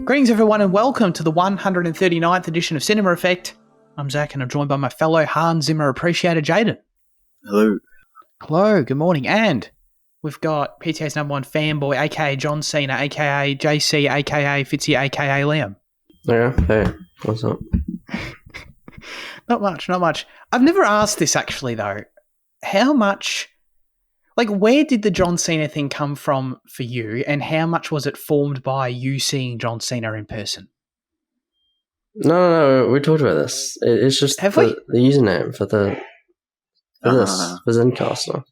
Greetings everyone and welcome to the 139th edition of Cinema Effect. I'm Zach and I'm joined by my fellow Hans Zimmer appreciator Jaden. Hello. Hello, good morning. And we've got PTA's number one fanboy, aka John Cena, aka JC, aka Fitzy, aka Liam. Yeah, hey, what's up? Not much. I've never asked this actually though. How much, where did the John Cena thing come from for you and how much was it formed by you seeing John Cena in person? No, we talked about this. It's just the username for Zencaster.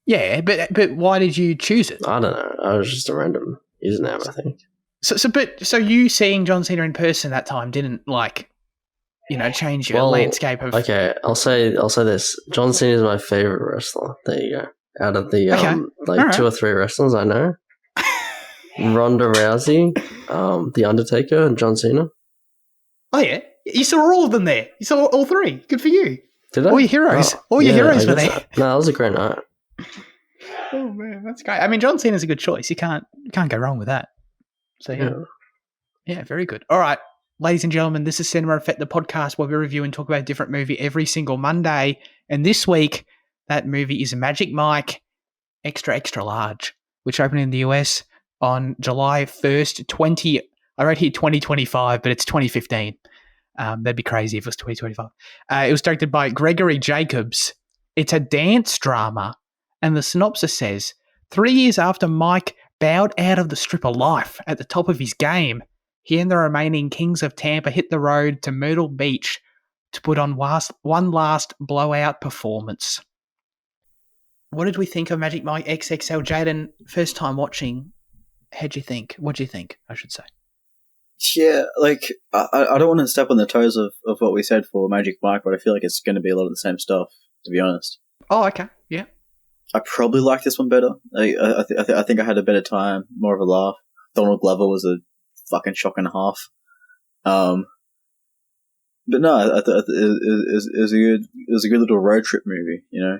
Yeah, but why did you choose it? I don't know. It was just a random username, I think. So you seeing John Cena in person that time didn't change your landscape of. Okay, I'll say this. John Cena is my favorite wrestler. There you go. Out of the right. 2 or 3 wrestlers I know, Ronda Rousey, The Undertaker, and John Cena. Oh yeah, you saw all of them there. You saw all 3. Good for you. Did I? All your heroes. Your heroes were there. No, that was a great night. Oh man, that's great. I mean, John Cena's a good choice. You can't go wrong with that. So yeah, very good. All right, ladies and gentlemen, this is Cinema Effect, the podcast where we review and talk about a different movie every single Monday. And this week, that movie is Magic Mike Extra Extra Large, which opened in the US on July 1st, I wrote here 2025, but it's 2015. That'd be crazy if it was 2025. It was directed by Gregory Jacobs. It's a dance drama, and the synopsis says, 3 years after Mike bowed out of the strip of life at the top of his game, he and the remaining Kings of Tampa hit the road to Myrtle Beach to put on one last blowout performance. What did we think of Magic Mike XXL? Jaden, first time watching, how'd you think? What'd you think, I should say? Yeah, I don't want to step on the toes of what we said for Magic Mike, but I feel like it's going to be a lot of the same stuff, to be honest. Oh, okay, yeah. I probably like this one better. I think I had a better time, more of a laugh. Donald Glover was a fucking shock and a half. But no, it was a good little road trip movie, you know?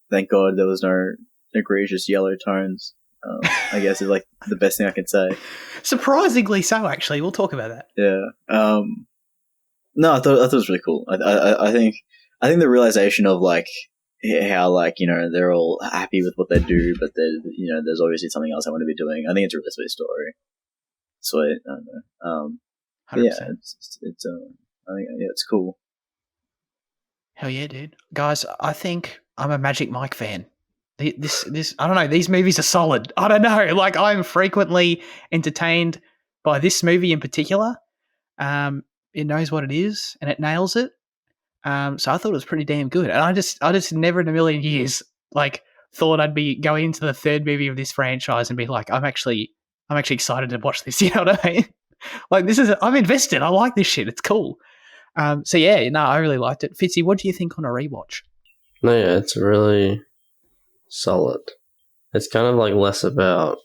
Thank God there was no egregious yellow tones. I guess is the best thing I can say. Surprisingly so, actually. We'll talk about that. Yeah. No, I thought it was really cool. I think the realization of how they're all happy with what they do, but there's obviously something else I want to be doing. I think it's a really sweet story. Sweet. I don't know. 100%. Yeah, I think it's cool. Hell yeah, dude. Guys, I think I'm a Magic Mike fan. This I don't know, these movies are solid. I don't know, I'm frequently entertained by this movie in particular. It knows what it is and it nails it. So I thought it was pretty damn good. And I just never in a million years thought I'd be going into the 3rd movie of this franchise and be like, I'm actually excited to watch this. You know what I mean? I'm invested. I like this shit. It's cool. So yeah, no, I really liked it. Fitzy, what do you think on a rewatch? No, yeah, it's really solid. It's kind of less about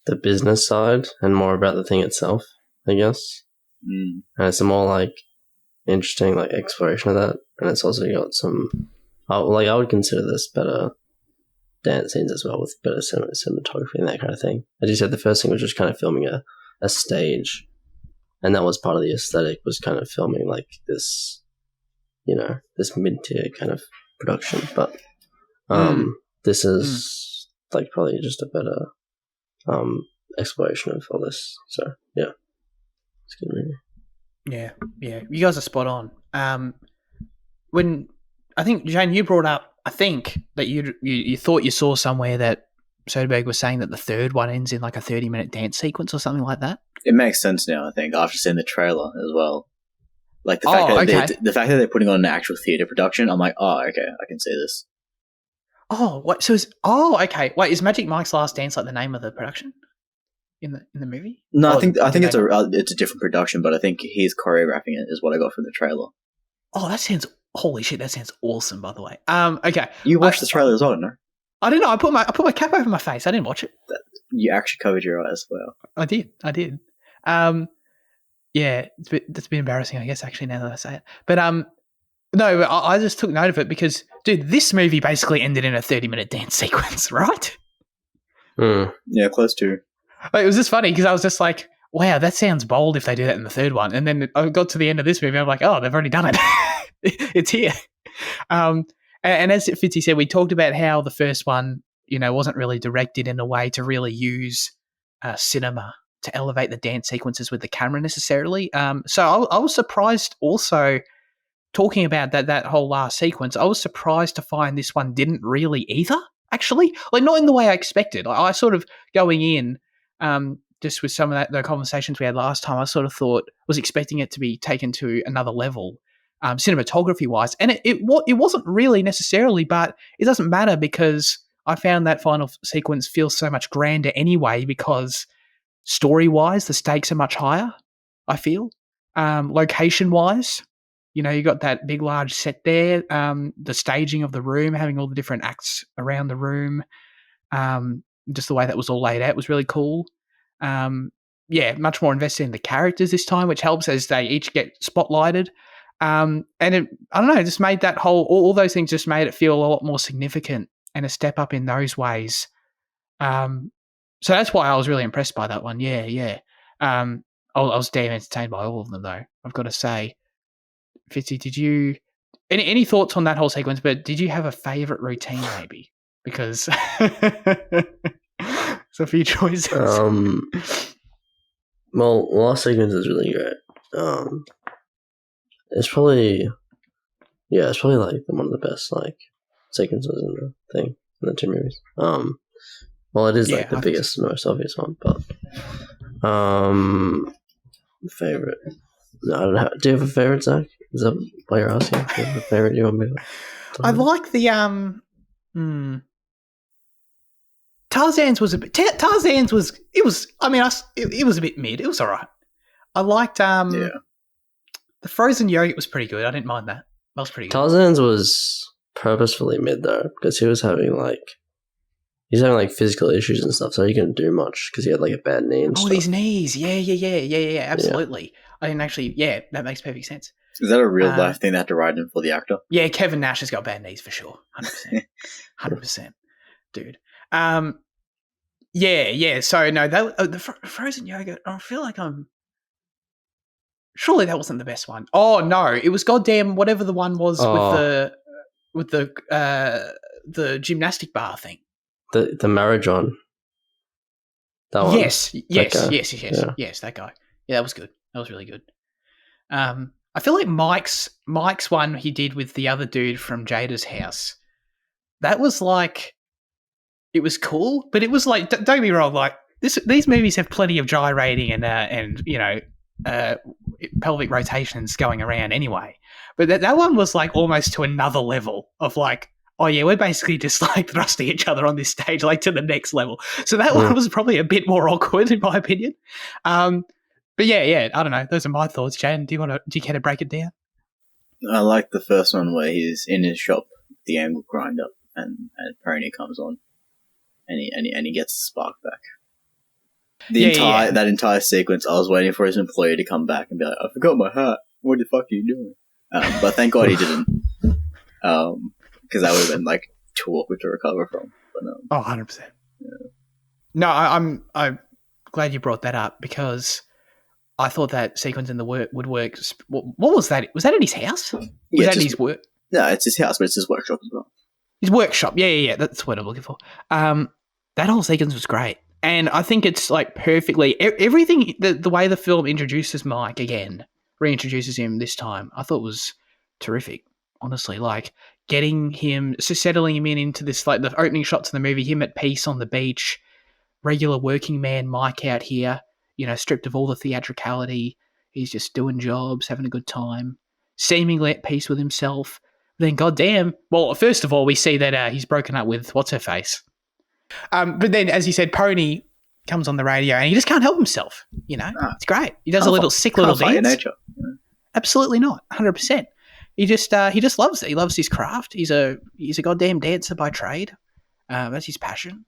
the business side and more about the thing itself, I guess. And it's a more interesting exploration of that. And it's also got some, I would consider this better dance scenes as well, with better cinematography and that kind of thing. As you said, the first thing was just kind of filming a stage, and that was part of the aesthetic, was kind of filming this, this mid-tier kind of production. But this is probably just a better exploration of all this. So yeah, it's a good movie. Yeah, you guys are spot on. When I think Jane, you brought up, I think that you thought you saw somewhere that Soderbergh was saying that the 3rd one ends in a 30-minute dance sequence or something like that. It makes sense now, I think, after seeing the trailer as well. The fact that they're putting on an actual theatre production, I'm like, oh, okay, I can see this. Oh, what? So okay. Wait, is Magic Mike's Last Dance the name of the production in the movie? No, I think it's a different production, but I think he's choreographing it is what I got from the trailer. Oh, holy shit, that sounds awesome. By the way, okay. You watched the trailer as well, no? I didn't know. I put my cap over my face. I didn't watch it. You actually covered your eyes. Well, I did. Yeah, that's a bit embarrassing, I guess. Actually, now that I say it, but no, I just took note of it because, dude, this movie basically ended in a 30-minute dance sequence, right? Yeah, close to. It was just funny because I was just like, wow, that sounds bold if they do that in the third one. And then I got to the end of this movie, I'm like, oh, they've already done it. It's here. And as Fitzy said, we talked about how the first one, wasn't really directed in a way to really use cinema to elevate the dance sequences with the camera necessarily. So I was surprised also, talking about that whole last sequence, I was surprised to find this one didn't really either, actually. Like, not in the way I expected. I sort of, going in, just with some of the conversations we had last time, I sort of was expecting it to be taken to another level, cinematography-wise. And it wasn't really necessarily, but it doesn't matter because I found that final sequence feels so much grander anyway because story-wise, the stakes are much higher, I feel. Location-wise, you got that big, large set there, the staging of the room, having all the different acts around the room, just the way that was all laid out was really cool. Much more invested in the characters this time, which helps as they each get spotlighted. And it, I don't know, just made that all those things just made it feel a lot more significant and a step up in those ways. So that's why I was really impressed by that one. Yeah. I was damn entertained by all of them, though, I've got to say. Fitzy, did you any thoughts on that whole sequence? But did you have a favourite routine, maybe? Because it's a few choices. Well, the last sequence is really great. It's probably like one of the best like sequences in the thing in the two movies. Well, it is like the biggest, most obvious one, but favorite. I don't know. Do you have a favorite, Zach? Is that why you're asking? Do you have a favorite you want me to? I like the Tarzan's was a bit. Tarzan's was. It was. I mean, it was a bit mid. It was all right. I liked the frozen yogurt was pretty good. I didn't mind that. That was pretty good. Tarzan's was purposefully mid though, because he was having physical issues and stuff, so he couldn't do much because he had like a bad knee and stuff. Oh, these knees. Yeah. Absolutely. Yeah. I didn't actually. Yeah, that makes perfect sense. Is that a real life thing they had to write in for the actor? Yeah, Kevin Nash has got bad knees for sure. 100%. 100%. Dude. Yeah. So, no, the frozen yogurt, I feel like surely that wasn't the best one. Oh, no. It was goddamn whatever the one was with the gymnastic bar thing. The Marajon. That one. Yes. Yeah. Yes, that guy. Yeah, that was good. That was really good. I feel like Mike's one he did with the other dude from Jada's house, that was like, it was cool, but it was like, don't get me wrong, like these movies have plenty of gyrating and pelvic rotations going around anyway. But that one was like almost to another level of like, oh yeah, we're basically just like thrusting each other on this stage like to the next level. So that one was probably a bit more awkward in my opinion. But yeah, I don't know. Those are my thoughts. Jan, do you care to break it down? I like the first one where he's in his shop, the angle grinder, and Pony comes on, and he gets the spark back. That entire sequence, I was waiting for his employee to come back and be like, "I forgot my hat. What the fuck are you doing?" But thank God he didn't, because that would have been like too awkward to recover from. But, 100%. Yeah. No, I'm glad you brought that up because I thought that sequence in the work would work. What was that? Was that at his house? Was that at his work? No, it's his house, but it's his workshop as well. His workshop, yeah. That's what I'm looking for. That whole sequence was great. And I think it's like perfectly, everything, the way the film introduces Mike again, reintroduces him this time, I thought was terrific, honestly. Like getting him, so settling him into this, like the opening shots of the movie, him at peace on the beach, regular working man Mike out here, stripped of all the theatricality. He's just doing jobs, having a good time, seemingly at peace with himself. Then, goddamn, well, first of all, we see that he's broken up with what's-her-face. But then, as you said, Pony comes on the radio and he just can't help himself. It's great. He does a little sick little dance. Nature. Yeah. Absolutely not, 100%. He just loves it. He loves his craft. He's a goddamn dancer by trade. That's his passion.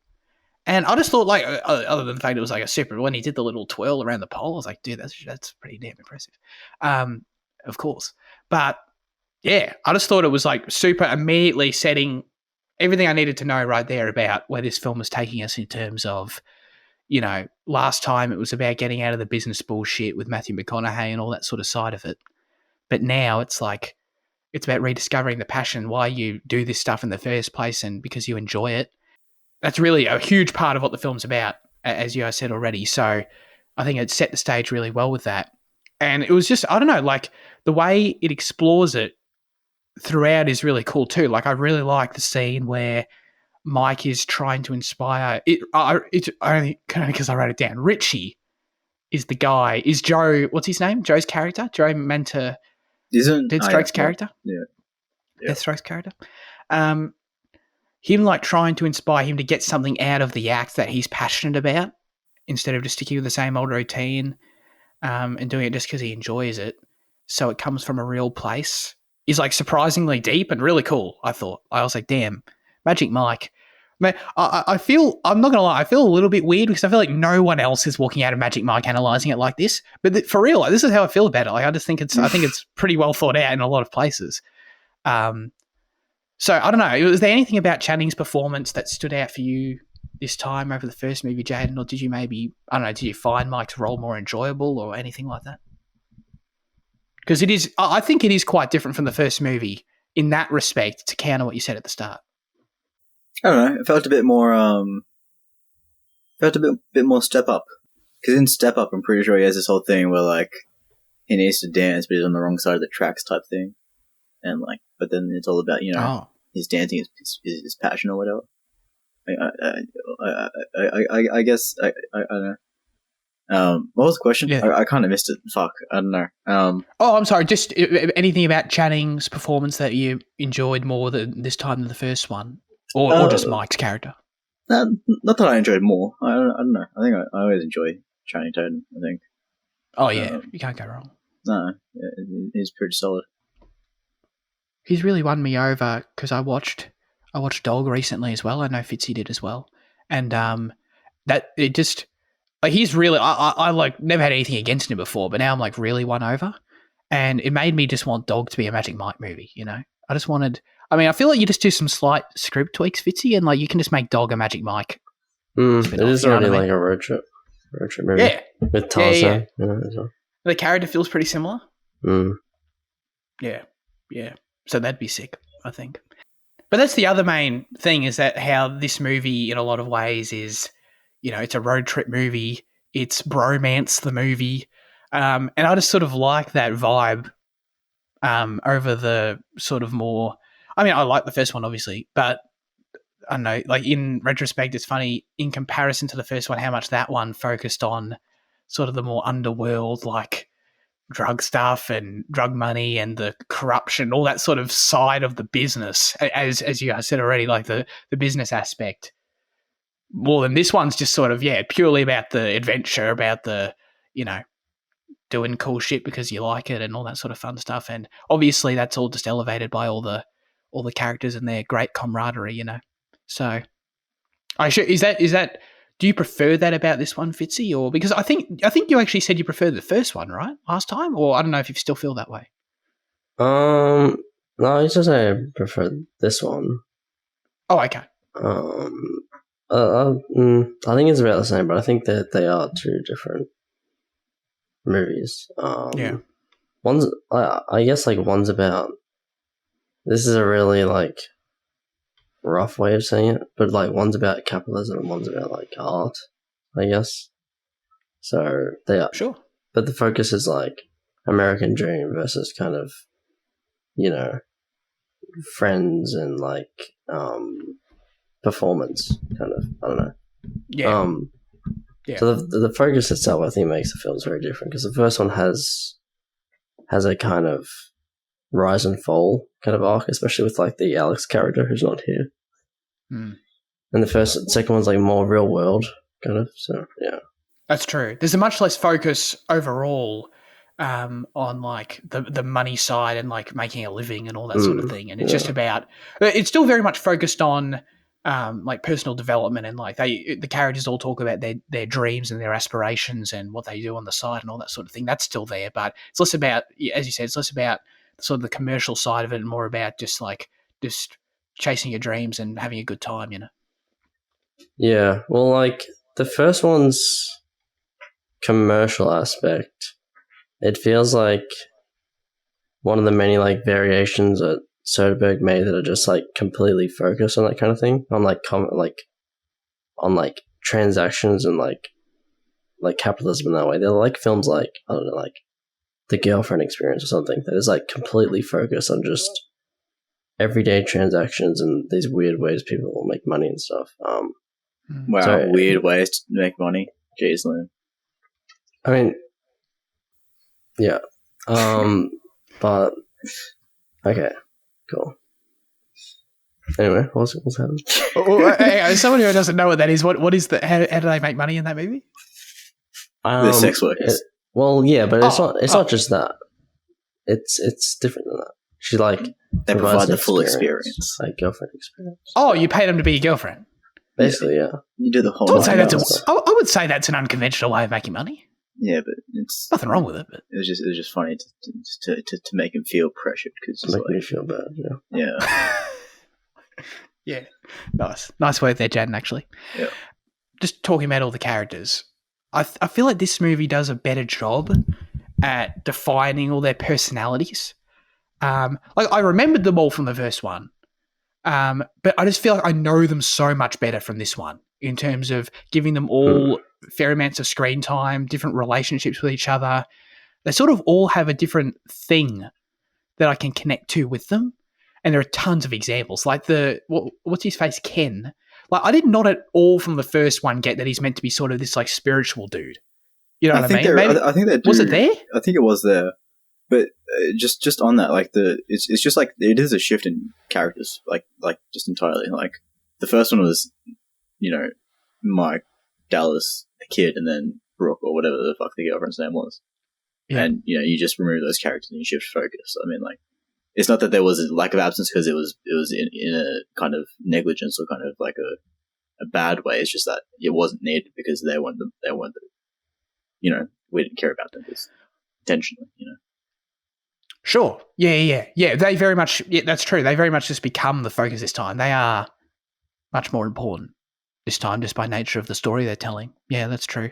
And I just thought, like, other than the fact it was like a super, when he did the little twirl around the pole, I was like, dude, that's pretty damn impressive. Of course, but yeah, I just thought it was like super immediately setting everything I needed to know right there about where this film was taking us in terms of, last time it was about getting out of the business bullshit with Matthew McConaughey and all that sort of side of it. But now it's like, it's about rediscovering the passion, why you do this stuff in the first place, and because you enjoy it. That's really a huge part of what the film's about, as you guys said already. So I think it set the stage really well with that. And it was just, I don't know, like the way it explores it throughout is really cool too. Like I really like the scene where Mike is trying to inspire it. It's only because I wrote it down. Richie is the guy. Is Joe? What's his name? Joe's character. Joe Manta. Deathstroke's character. Yeah. Deathstroke's character. Him like trying to inspire him to get something out of the act that he's passionate about, instead of just sticking with the same old routine, and doing it just because he enjoys it. So it comes from a real place. Is like surprisingly deep and really cool. I thought. I was like, damn, Magic Mike. Man, I feel, I'm not going to lie, I feel a little bit weird because I feel like no one else is walking out of Magic Mike analysing it like this. But for real, like, this is how I feel about it. Like, I just think I think it's pretty well thought out in a lot of places. So, I don't know. Was there anything about Channing's performance that stood out for you this time over the first movie, Jaden? Or did you maybe, I don't know, did you find Mike's role more enjoyable or anything like that? Because it is, I think it is quite different from the first movie in that respect, to counter what you said at the start. I don't know. It felt a bit more. Bit more Step Up. Because in Step Up, I'm pretty sure he has this whole thing where like he needs to dance, but he's on the wrong side of the tracks type thing, and like, but then it's all about his dancing is passion or whatever. I guess I don't know. What was the question? Yeah. I kind of missed it. Fuck, I don't know. I'm sorry. Just anything about Channing's performance that you enjoyed more this time than the first one? Or just Mike's character? Not that I enjoyed more. I don't know. I think I always enjoy Channing Tatum, I think. Oh, yeah. You can't go wrong. No, he's pretty solid. He's really won me over because I watched Dog recently as well. I know Fitzy did as well. And that it just... Like, he's really... I like never had anything against him before, but now I'm like really won over. And it made me just want Dog to be a Magic Mike movie, I just wanted... I mean, I feel like you just do some slight script tweaks, Fitzy, and like you can just make Dog a Magic Mike. It is already like a road trip movie. Yeah. With Tarzan. Yeah. As well. The character feels pretty similar. Yeah. So that'd be sick, I think. But that's the other main thing, is that how this movie in a lot of ways is, it's a road trip movie. It's bromance, the movie. And I just sort of like that vibe over the sort of more... I mean, I like the first one, obviously, but I don't know, like in retrospect, it's funny in comparison to the first one, how much that one focused on sort of the more underworld, like drug stuff and drug money and the corruption, all that sort of side of the business, as you guys said already, like the business aspect. Well, then this one's just sort of, purely about the adventure, about the, doing cool shit because you like it and all that sort of fun stuff. And obviously that's all just elevated by all the characters and their great camaraderie, So, is that? Do you prefer that about this one, Fitzy, or because I think you actually said you preferred the first one, right, last time, or I don't know if you still feel that way. No, I just say I prefer this one. Oh, okay. I think it's about the same, but I think that they are two different movies. One's I guess like one's about... This is a really, like, rough way of saying it, but, like, one's about capitalism and one's about, like, art, I guess. So, they are... Sure. But the focus is, like, American Dream versus kind of, friends and, like, performance, kind of. I don't know. Yeah. So, the focus itself, I think, makes the films very different, because the first one has a kind of rise and fall kind of arc, especially with like the Alex character who's not here. And the second one's like more real world kind of. So yeah, that's true. There's a much less focus overall on like the money side and like making a living and all that sort of thing. And it's just about... It's still very much focused on like personal development, and like the characters all talk about their dreams and their aspirations and what they do on the side and all that sort of thing. That's still there, but it's less about, as you said, it's less about sort of the commercial side of it and more about just chasing your dreams and having a good time, Yeah, well, like the first one's commercial aspect. It feels like one of the many like variations that Soderbergh made that are just like completely focused on that kind of thing, on like on like transactions and like capitalism in that way. They're like films like, I don't know, like The Girlfriend Experience or something that is like completely focused on just everyday transactions and these weird ways people will make money and stuff. Wow, so, weird ways to make money. Jeez, man. I mean, yeah. But okay, cool. Anyway, what's happening? As someone who doesn't know what that is, what is the? How do they make money in that movie? They're sex workers. Well, yeah, but it's not just that. It's different than that. She like they provide the full experience, like girlfriend experience. Oh, you pay them to be your girlfriend. Basically, yeah. You do the whole. I would say that's an unconventional way of making money. Yeah, but it's nothing wrong with it. But it was just funny to make him feel pressured because make me feel bad. Yeah. Yeah. Nice work there, Jaden. Actually. Yeah. Just talking about all the characters, I feel like this movie does a better job at defining all their personalities. Like I remembered them all from the first one, but I just feel like I know them so much better from this one in terms of giving them all fair amounts of screen time, different relationships with each other. They sort of all have a different thing that I can connect to with them. And there are tons of examples. Like what's his face, Ken. Like I did not at all from the first one get that he's meant to be sort of this like spiritual dude. You know what I mean? Maybe, I think that was it there? I think it was there. But just on that, like it's just like it is a shift in characters, like just entirely. Like the first one was, Mike, Dallas, the kid, and then Brooke or whatever the fuck the girlfriend's name was. Yeah. And you just remove those characters and you shift focus. I mean, like it's not that there was a lack of absence because it was in a kind of negligence or kind of like a bad way. It's just that it wasn't needed because they weren't we didn't care about them because intentionally, Sure. Yeah. They very much. Yeah, that's true. They very much just become the focus this time. They are much more important this time, just by nature of the story they're telling. Yeah, that's true.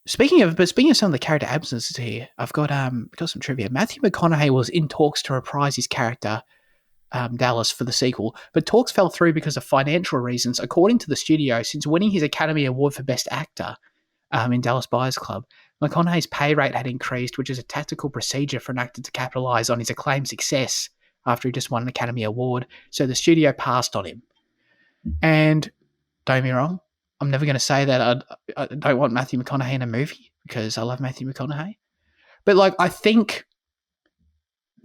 Speaking of some of the character absences here, I've got some trivia. Matthew McConaughey was in talks to reprise his character, Dallas, for the sequel, but talks fell through because of financial reasons. According to the studio, since winning his Academy Award for Best Actor in Dallas Buyers Club, McConaughey's pay rate had increased, which is a tactical procedure for an actor to capitalise on his acclaimed success after he just won an Academy Award. So the studio passed on him. And don't get me wrong, I'm never going to say that I don't want Matthew McConaughey in a movie because I love Matthew McConaughey. But like, I think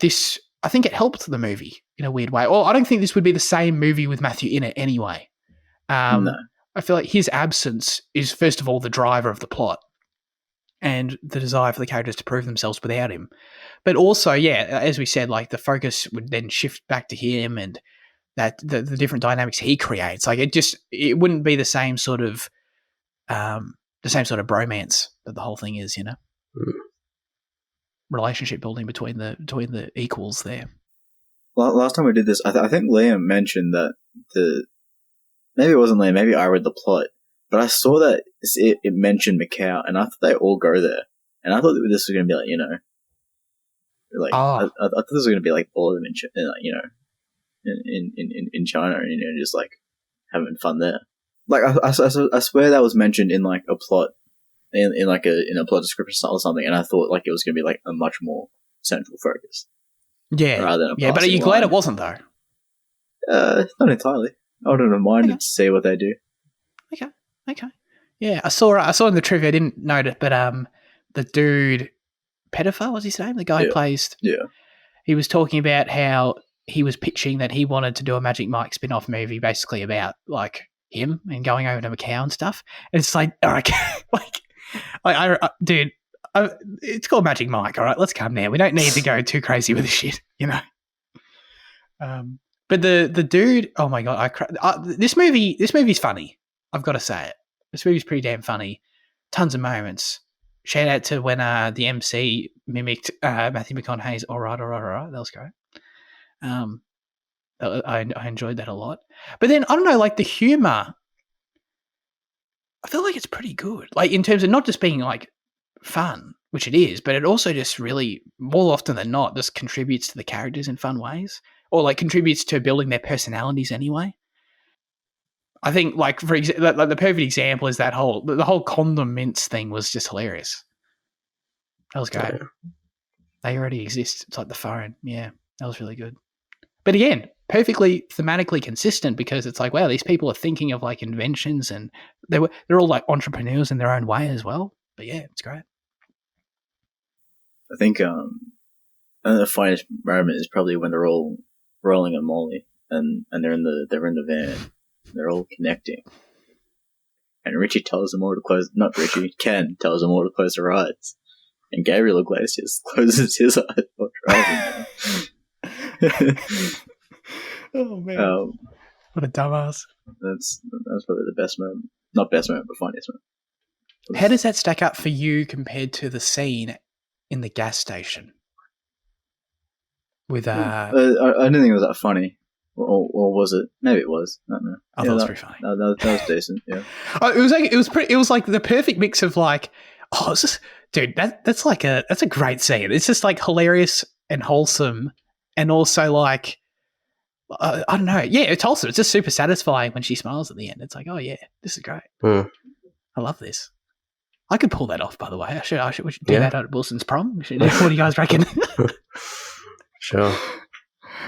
it helped the movie in a weird way. Or I don't think this would be the same movie with Matthew in it anyway. No. I feel like his absence is, first of all, the driver of the plot and the desire for the characters to prove themselves without him. But also, yeah, as we said, like the focus would then shift back to him and that the different dynamics he creates. Like it wouldn't be the same sort of bromance that the whole thing is, relationship building between the equals there. Well, last time we did this, I think Liam mentioned that maybe it wasn't Liam, maybe I read the plot, but I saw that it mentioned Macau, and I thought they all go there, and I thought that this was going to be like, I thought this was going to be like all of them in China, and just like having fun there. Like I swear that was mentioned in like a plot, in a plot description or something, and I thought like it was going to be like a much more central focus. Yeah, rather than but are you glad it wasn't though? Not entirely. I wouldn't have minded to see what they do. Okay. Yeah, I saw in the trivia. I didn't note it, but the dude, Pettifer was his name. The guy who plays. Yeah. He was talking about how he was pitching that he wanted to do a Magic Mike spin-off movie, basically about like him and going over to Macau and stuff. And it's like, all right, dude. It's called Magic Mike, all right? Let's calm down. We don't need to go too crazy with this shit, But the dude, oh my god, this movie's funny. I've got to say it. This movie's pretty damn funny. Tons of moments. Shout out to when the MC mimicked Matthew McConaughey's "All right." That was great. I enjoyed that a lot. But then I don't know, like the humor. I feel like it's pretty good. Like in terms of not just being like fun, which it is, but it also just really, more often than not, just contributes to the characters in fun ways, or like contributes to building their personalities anyway. I think, like for example, like the perfect example is that the whole condom mints thing was just hilarious. That was great. Yeah. They already exist. It's like the phone. Yeah, that was really good. But again, perfectly thematically consistent, because it's like, wow, these people are thinking of like inventions, and they're all like entrepreneurs in their own way as well. But yeah, it's great. I think the funniest moment is probably when they're all rolling a molly and they're in the van. They're all connecting. And Richie tells them all to close, not Richie, Ken tells them all to close their eyes. And Gabriel Iglesias closes his eyes while driving. Oh, man. What a dumbass. That's probably the best moment. Not best moment, but funniest moment. How does that stack up for you compared to the scene in the gas station? With I didn't think it was that funny. Or was it? Maybe it was. I don't know. I thought it was pretty funny. That was decent. Yeah. It was like the perfect mix of like, oh, it's just, dude, that's a great scene. It's just like hilarious and wholesome, and also like, I don't know. Yeah, it's wholesome. It's just super satisfying when she smiles at the end. It's like, oh yeah, this is great. I love this. I could pull that off, by the way. We should do that at Wilson's prom. What do you guys reckon? Sure.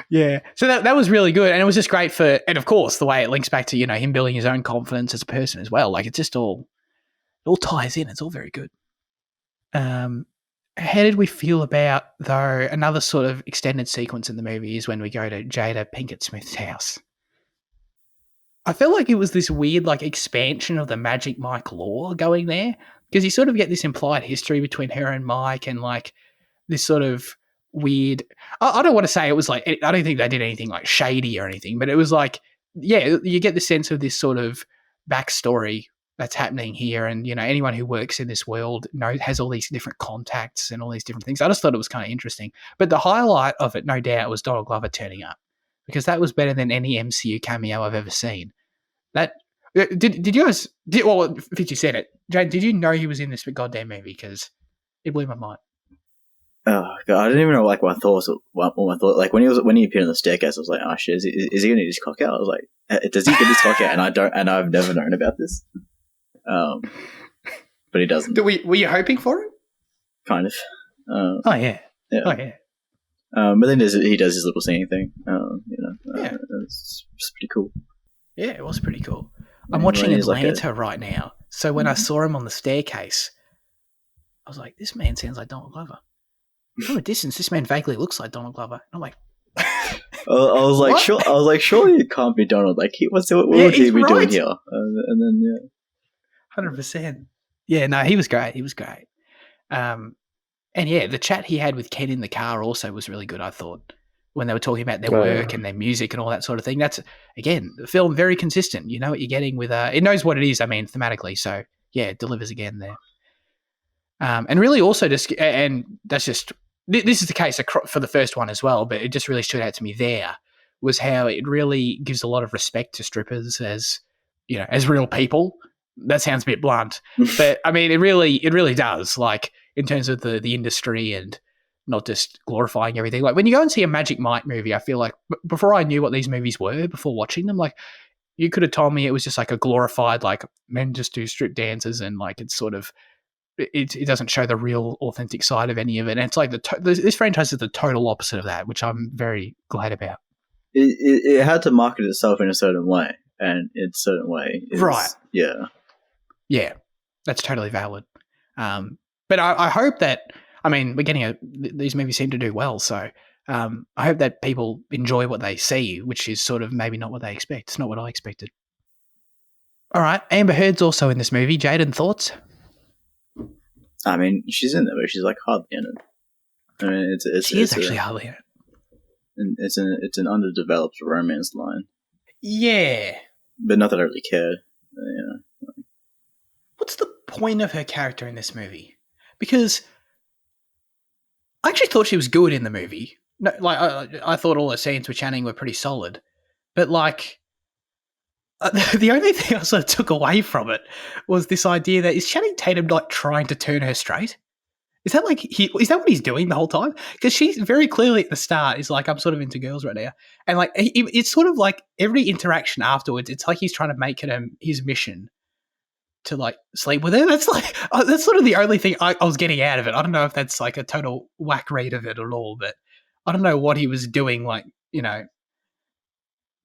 Yeah. So that was really good. And it was just great and of course, the way it links back to, him building his own confidence as a person as well. Like, it's just it all ties in. It's all very good. How did we feel about, though, another sort of extended sequence in the movie is when we go to Jada Pinkett Smith's house. I felt like it was this weird, like, expansion of the Magic Mike lore going there, because you sort of get this implied history between her and Mike, and like this sort of weird. I don't want to say it was like, I don't think they did anything like shady or anything, but it was like, yeah, you get the sense of this sort of backstory that's happening here, and anyone who works in this world has all these different contacts and all these different things. I just thought it was kind of interesting, but the highlight of it, no doubt, was Donald Glover turning up, because that was better than any MCU cameo I've ever seen. That did you guys? Well, Fitzy said it. Jane, did you know he was in this goddamn movie? Because it blew my mind. Oh god, I didn't even know like what I thought. Like when he appeared on the staircase, I was like, oh shit, is he gonna get his cock out? I was like, does he get his cock out? And I've never known about this. But he doesn't. Were you hoping for it? Kind of. Oh yeah. Oh yeah. But then he does his little singing thing. It's pretty cool. Yeah, it was pretty cool. I'm watching Atlanta right now. So when I saw him on the staircase, I was like, this man sounds like Donald Glover. From a distance, this man vaguely looks like Donald Glover. I'm like, I was like, surely it can't be Donald. Like, what would he be doing here? And then 100%. Yeah, no, he was great. And yeah, the chat he had with Ken in the car also was really good, I thought, when they were talking about their work and their music and all that sort of thing. That's, again, the film very consistent. You know what you're getting with it knows what it is, thematically. So yeah, it delivers again there. And really also just, and that's just, this is the case for the first one as well, but it just really stood out to me there, was how it really gives a lot of respect to strippers as real people. That sounds a bit blunt, but I mean, it really does, like, in terms of the industry, and not just glorifying everything. Like, when you go and see a Magic Mike movie, I feel like before I knew what these movies were, before watching them, like, you could have told me it was just like a glorified, like, men just do strip dances, and like, it's sort of, it doesn't show the real authentic side of any of it. And it's like this franchise is the total opposite of that, which I'm very glad about. It had to market itself in a certain way, and in a certain way right. Yeah, that's totally valid. But I hope that, I mean, we're getting these movies seem to do well, so I hope that people enjoy what they see, which is sort of maybe not what they expect. It's not what I expected. All right, Amber Heard's also in this movie. Jaden, thoughts? I mean, she's in there, but she's like hardly in it. I mean, she is actually hardly in it. It's an underdeveloped romance line. Yeah, but not that I really cared. What's the point of her character in this movie? Because I actually thought she was good in the movie. No, like I thought all the scenes with Channing were pretty solid, but like, the only thing I sort of took away from it was this idea that is Channing Tatum like trying to turn her straight? Is that what he's doing the whole time? Because she's very clearly at the start is like, I'm sort of into girls right now, and like it's sort of like every interaction afterwards, it's like he's trying to make it his mission to like sleep with her. That's like that's sort of the only thing I was getting out of it. I don't know if that's like a total whack read of it at all, but I don't know what he was doing. Like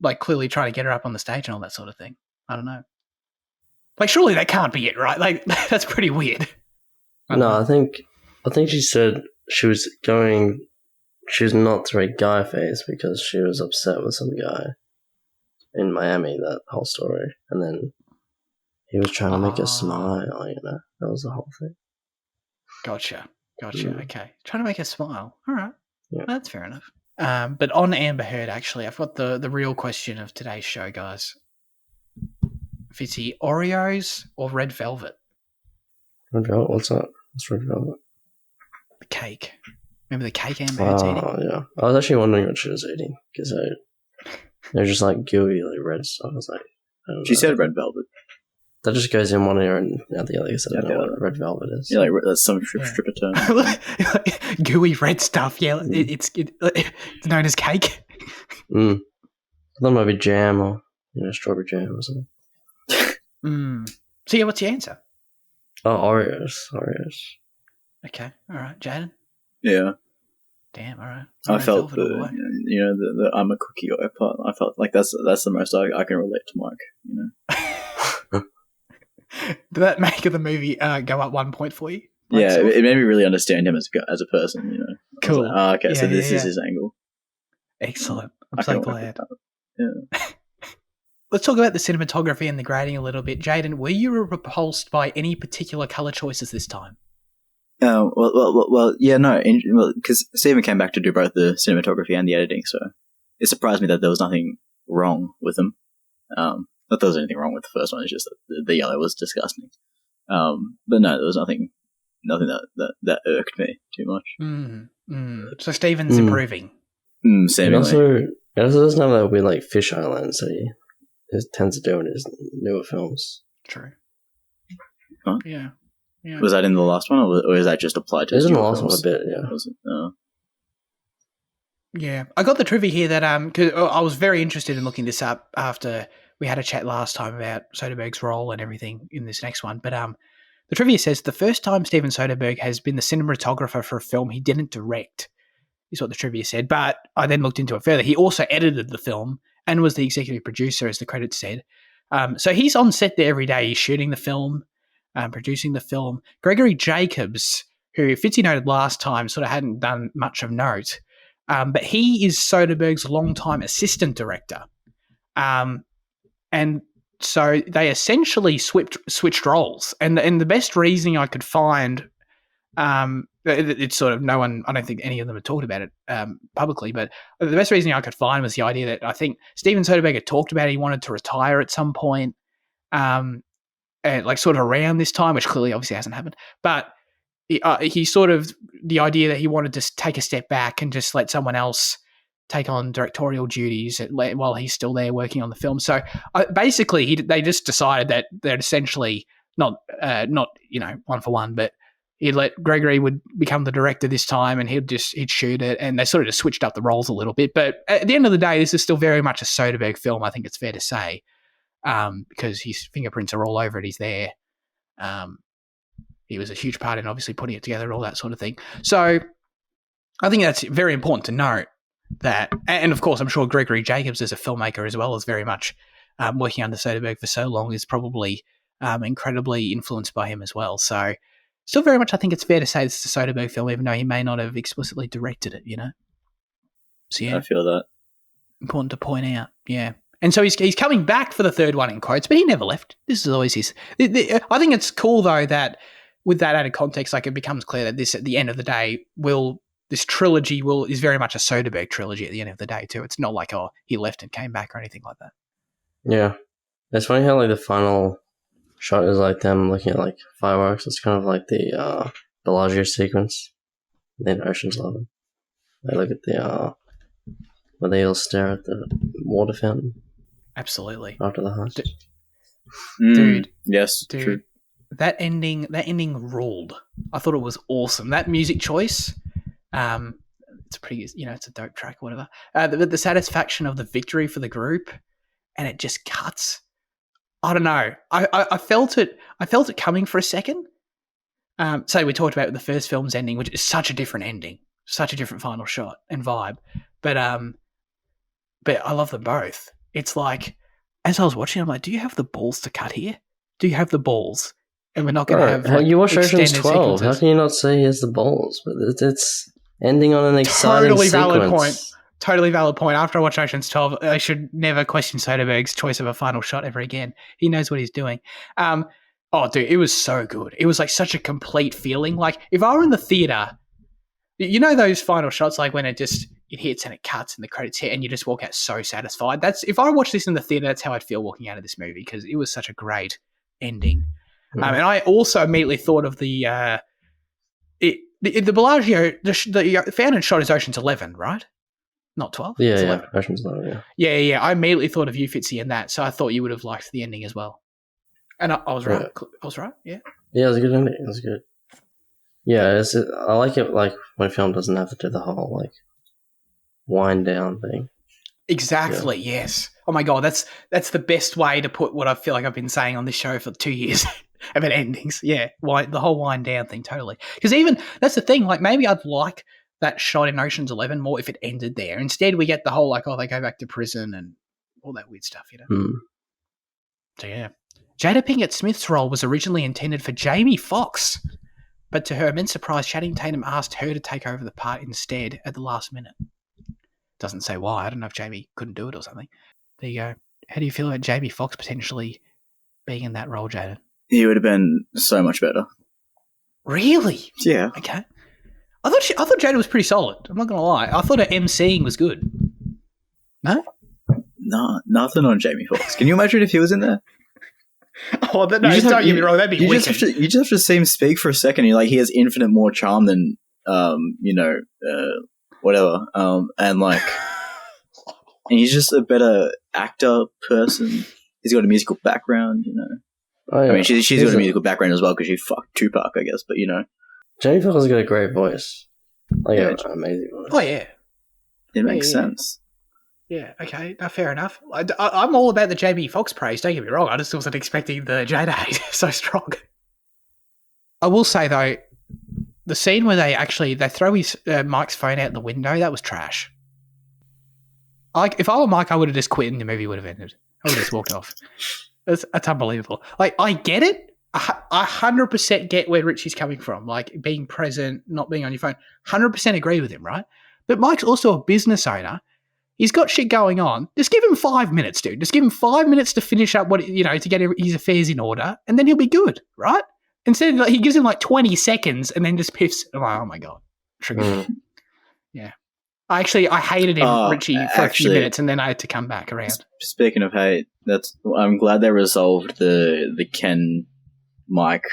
like clearly trying to get her up on the stage and all that sort of thing. I don't know. Like surely that can't be it, right? Like that's pretty weird. I think she said she was not through a guy phase because she was upset with some guy in Miami, that whole story. And then he was trying to make her smile, that was the whole thing. Gotcha. Okay. Trying to make her smile. All right. Yeah. That's fair enough. But on Amber Heard, actually, I've got the real question of today's show, guys. Fitzy, Oreos or red velvet? Red velvet? What's that? What's red velvet? The cake. Remember the cake Amber Heard's eating? Oh, yeah. I was actually wondering what she was eating because they're just like gooey, like red stuff. I was like, she said red velvet. That just goes in one ear and out the other. I don't know what red velvet is. Yeah, like that's some stripper term. Gooey red stuff. Yeah, it's known as cake. I thought it might be jam or strawberry jam or something. So yeah, what's the answer? Oh, Oreos. Okay, all right, Jaden. Yeah. Damn, all right. I felt the I'm a cookie guy part. I felt like that's the most I can relate to Mike. Did that make the movie go up 1 point for you? Yeah, it made me really understand him as a person. Cool. Like, okay, so this is his angle. Excellent. I'm so glad. Yeah. Let's talk about the cinematography and the grading a little bit. Jaden, were you repulsed by any particular color choices this time? Well, yeah, no, because Stephen came back to do both the cinematography and the editing, so it surprised me that there was nothing wrong with them. Not that there was anything wrong with the first one; it's just that the yellow was disgusting. But no, there was nothing that irked me too much. So Stephen's improving. Seemingly. It also doesn't have that weird like fisheye lens that he tends to do in his newer films. True. Huh? Yeah. Was that in the last one, or is that just applied to? It was in the last one a bit, yeah. Was it? Yeah, I got the trivia here that because I was very interested in looking this up after we had a chat last time about Soderbergh's role and everything in this next one. But the trivia says the first time Steven Soderbergh has been the cinematographer for a film he didn't direct is what the trivia said. But I then looked into it further. He also edited the film and was the executive producer, as the credits said. So he's on set there every day. He's shooting the film, producing the film. Gregory Jacobs, who Fitzy noted last time, sort of hadn't done much of note. But he is Soderbergh's longtime assistant director. And so they essentially switched roles. And the best reasoning I could find, it's sort of no one, I don't think any of them had talked about it publicly, but the best reasoning I could find was the idea that I think Steven Soderbergh had talked about he wanted to retire at some point, like sort of around this time, which clearly obviously hasn't happened. But he sort of, the idea that he wanted to take a step back and just let someone else take on directorial duties while he's still there working on the film. So basically, they just decided that they're essentially not one for one, but he'd let Gregory would become the director this time, and he'd shoot it, and they sort of just switched up the roles a little bit. But at the end of the day, this is still very much a Soderbergh film. I think it's fair to say, because his fingerprints are all over it. He's there. He was a huge part in obviously putting it together, all that sort of thing. So I think that's very important to note. That, and of course, I'm sure Gregory Jacobs as a filmmaker as well as very much working under Soderbergh for so long is probably incredibly influenced by him as well. So still very much I think it's fair to say this is a Soderbergh film, even though he may not have explicitly directed it, So yeah. I feel that. Important to point out, yeah. And so he's coming back for the third one in quotes, but he never left. This is always his. I think it's cool though that with that added context, like it becomes clear that this at the end of the day this trilogy is very much a Soderbergh trilogy at the end of the day too. It's not like, he left and came back or anything like that. Yeah. It's funny how like the final shot is like them looking at like fireworks. It's kind of like the Bellagio sequence in Ocean's 11. They look at the where they all stare at the water fountain. Absolutely. after the heist. Dude. Yes, Dude. true. That ending ruled. I thought it was awesome. That music choice, it's pretty, it's a dope track or whatever. The satisfaction of the victory for the group, and it just cuts. I don't know. I felt it. I felt it coming for a second. So we talked about the first film's ending, which is such a different ending, such a different final shot and vibe. But I love them both. It's like, as I was watching, I'm like, do you have the balls to cut here? Do you have the balls? And we're not going to have like, you watch Ocean's extended 12. sequences. How can you not say he has the balls? But it's ending on an exciting Totally sequence. valid point. Totally valid point. After I watch Ocean's 12, I should never question Soderbergh's choice of a final shot ever again. He knows what he's doing. Oh, dude, it was so good. It was like such a complete feeling. Like if I were in the theater, you know those final shots, like when it hits and it cuts and the credits hit and you just walk out so satisfied. If I watched this in the theater, that's how I'd feel walking out of this movie because it was such a great ending. And I also immediately thought of the Bellagio. The found and shot is Ocean's 11, right? Not 12. Yeah, It's yeah. 11. Ocean's 11. Yeah. I immediately thought of you, Fitzy, in that, so I thought you would have liked the ending as well. And I was right. Yeah. I was right. Yeah. Yeah, it was a good ending. It was good. Yeah, I like it. Like when a film doesn't have to do the whole like wind down thing. Exactly. Yeah. Yes. Oh my god, that's the best way to put what I feel like I've been saying on this show for 2 years about endings. Yeah, the whole wind down thing, totally. Because even that's the thing. Like maybe I'd like that shot in Ocean's 11 more if it ended there. Instead, we get the whole like, oh, they go back to prison and all that weird stuff, So yeah, Jada Pinkett Smith's role was originally intended for Jamie Foxx, but to her immense surprise, Channing Tatum asked her to take over the part instead at the last minute. Doesn't say why. I don't know if Jamie couldn't do it or something. There you go. How do you feel about Jamie Foxx potentially being in that role, Jaden? He would have been so much better. Really? Yeah. Okay. I thought Jada was pretty solid. I'm not gonna lie. I thought her MCing was good. No? No, nothing on Jamie Foxx. Can you imagine if he was in there? Oh, don't get me wrong. That'd be wicked. You just have to see him speak for a second. You're like, he has infinite more charm than, whatever. And like, and he's just a better actor person. He's got a musical background, Oh, yeah. I mean, she's got a musical background as well because she fucked Tupac, I guess. But Jamie Foxx has got a great voice. Like Yeah. an amazing voice. Oh yeah. it makes sense. Yeah. Okay. No, fair enough. I'm all about the Jamie Foxx praise. Don't get me wrong. I just wasn't expecting the Jada hate so strong. I will say though, the scene where they throw his Mike's phone out the window, that was trash. Like if I were Mike, I would have just quit and the movie would have ended. I would have just walked off. That's unbelievable. Like I get it. I 100% get where Richie's coming from. Like being present, not being on your phone. 100% agree with him, right? But Mike's also a business owner. He's got shit going on. Just give him 5 minutes, dude. Just give him 5 minutes to finish up to get his affairs in order, and then he'll be good, right? Instead, he gives him like 20 seconds and then just piffs. I'm like, oh my god, triggered. Yeah. I hated him, Richie, for a few minutes, and then I had to come back around. Speaking of hate, I'm glad they resolved the Ken Mike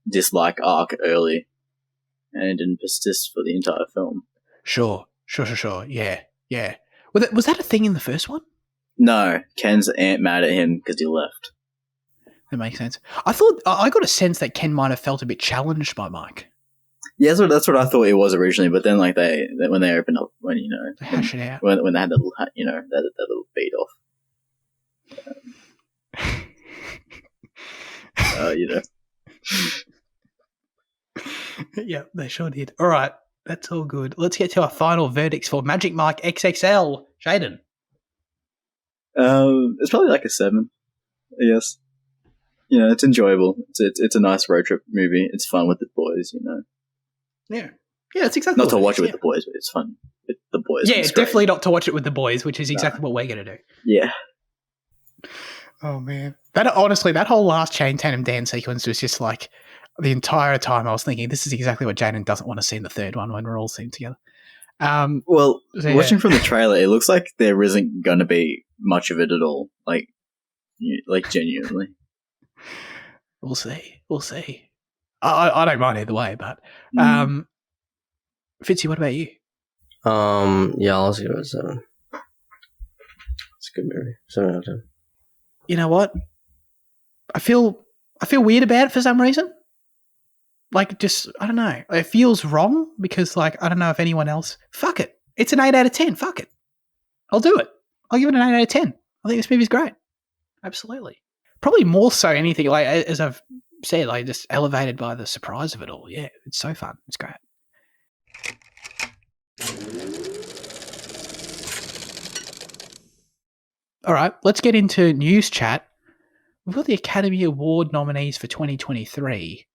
dislike arc early, and it didn't persist for the entire film. Sure. Yeah. Was that a thing in the first one? No, Ken's mad at him because he left. That makes sense. I got a sense that Ken might have felt a bit challenged by Mike. Yeah, that's what I thought it was originally. But then, like when they opened up, when They hash it out. when they had that little beat off. Yeah, they sure did. All right, that's all good. Let's get to our final verdicts for Magic Mike XXL. Jaden. It's probably like a 7. Yes. It's enjoyable. It's a nice road trip movie. It's fun with the boys. Yeah, that's exactly. Not to watch it with the boys, but it's fun with the boys. Yeah, definitely not to watch it with the boys, which is exactly what we're going to do. Yeah. Oh man, that whole last Channing Tatum dance sequence was just like the entire time I was thinking, this is exactly what Jaden doesn't want to see in the third one when we're all seen together. Watching from the trailer, it looks like there isn't going to be much of it at all. Like genuinely. We'll see. I don't mind either way, but Fitzy, what about you? Yeah, I'll give it a 7. It's a good movie. 7 out of 10. you know what? I feel weird about it for some reason. Like, just, I don't know. It feels wrong because, like, I don't know if anyone else. Fuck it. It's an 8 out of 10. Fuck it. I'll do it. I'll give it an 8 out of 10. I think this movie's great. Absolutely. Probably more so anything, like, as I've said, like, just elevated by the surprise of it all. Yeah, it's so fun. It's great. All right, let's get into news chat. We've got the Academy Award nominees for 2023.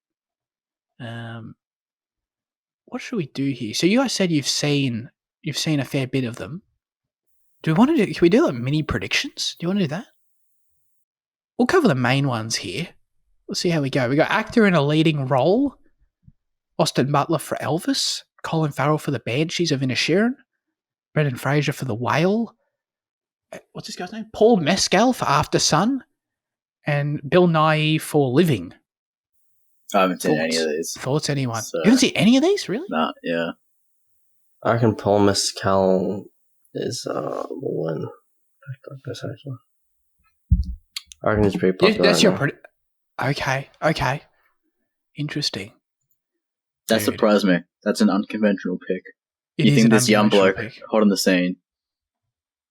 What should we do here? So you guys said you've seen a fair bit of them. Do we want to do? Can we do like mini predictions? Do you want to do that? We'll cover the main ones here. Let's see how we go. We got actor in a leading role: Austin Butler for Elvis, Colin Farrell for The Banshees of Inisherin, Brendan Fraser for The Whale. What's this guy's name? Paul Mescal for After Sun, and Bill Nighy for Living. I haven't seen any of these. Thoughts, anyone? So, you haven't seen any of these, really? Nah, yeah. I reckon Paul Mescal is one. Best actor. I reckon he's pretty popular. That's your okay. Interesting. That surprised me. That's an unconventional pick. You think this young bloke, hot on the scene,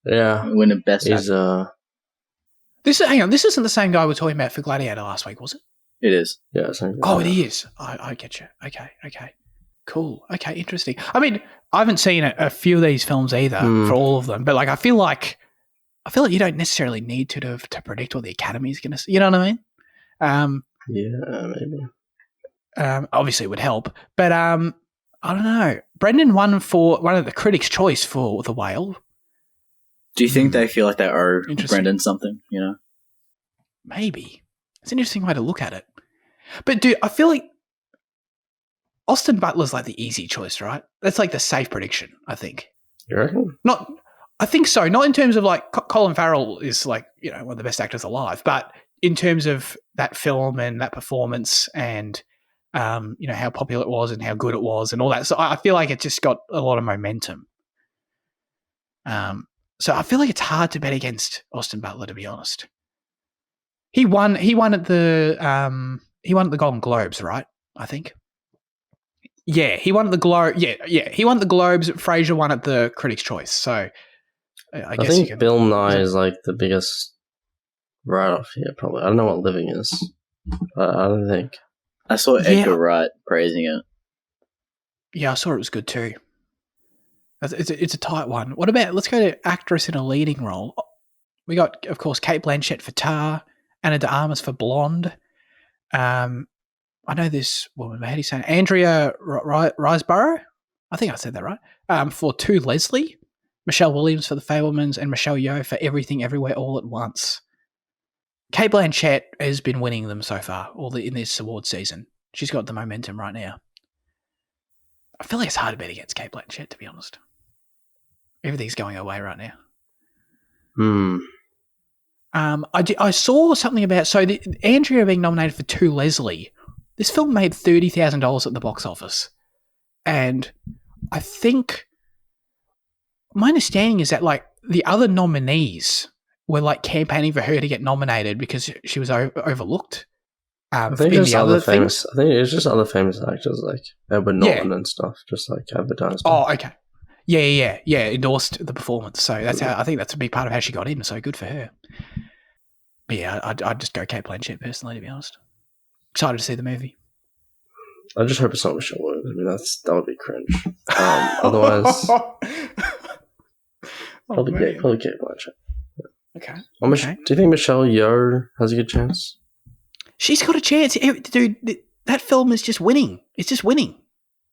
win a best actor? Hang on, this isn't the same guy we were talking about for Gladiator last week, was it? It is. Yeah. Oh, it is. I get you. Okay. Cool. Okay, interesting. I mean, I haven't seen a few of these films either for all of them, but like I feel like you don't necessarily need to predict what the Academy is going to say. You know what I mean? Yeah, maybe. Obviously, it would help, but I don't know. Brendan won for one of the Critics' Choice for The Whale. Do you think they feel like they owe Brendan something? You know, maybe. It's an interesting way to look at it. But dude, I feel like Austin Butler's like the easy choice, right? That's like the safe prediction, I think. You reckon? I think so. Not in terms of like Colin Farrell is like, you know, one of the best actors alive, but in terms of that film and that performance and, you know, how popular it was and how good it was and all that. So I feel like it just got a lot of momentum. So I feel like it's hard to bet against Austin Butler, to be honest. He won at the Golden Globes, right? I think. Yeah, he won at the Globe. Yeah, he won at the Globes. Fraser won at the Critics' Choice. So I guess think Bill Nighy is like the biggest write-off here. Probably. I don't know what Living is. I don't think. I saw Edgar Wright praising it. Yeah, I saw it was good too. It's a tight one. What about? Let's go to actress in a leading role. We got, of course, Cate Blanchett for Tar. Ana de Armas for Blonde. I know this woman. How do you say it? Andrea Riseborough? I think I said that right. For To Leslie. Michelle Williams for The Fabelmans. And Michelle Yeoh for Everything Everywhere All at Once. Cate Blanchett has been winning them so far in this award season. She's got the momentum right now. I feel like it's hard to bet against Cate Blanchett, to be honest. Everything's going away right now. I saw something about Andrea being nominated for To Leslie. This film made $30,000 at the box office, and I think my understanding is that like the other nominees were like campaigning for her to get nominated because she was overlooked. I think it's other famous. I think it's just other famous actors like Edward Norton and stuff, just like advertised. Oh, okay. Yeah. Endorsed the performance, so that's how I think that's a big part of how she got in. So good for her. But yeah, I'd just go Cate Blanchett personally, to be honest. Excited to see the movie. I just hope it's not Michelle Williams. I mean, that would be cringe. Otherwise, probably Cate Blanchett. Okay. Do you think Michelle Yeoh has a good chance? She's got a chance, dude. That film is just winning. It's just winning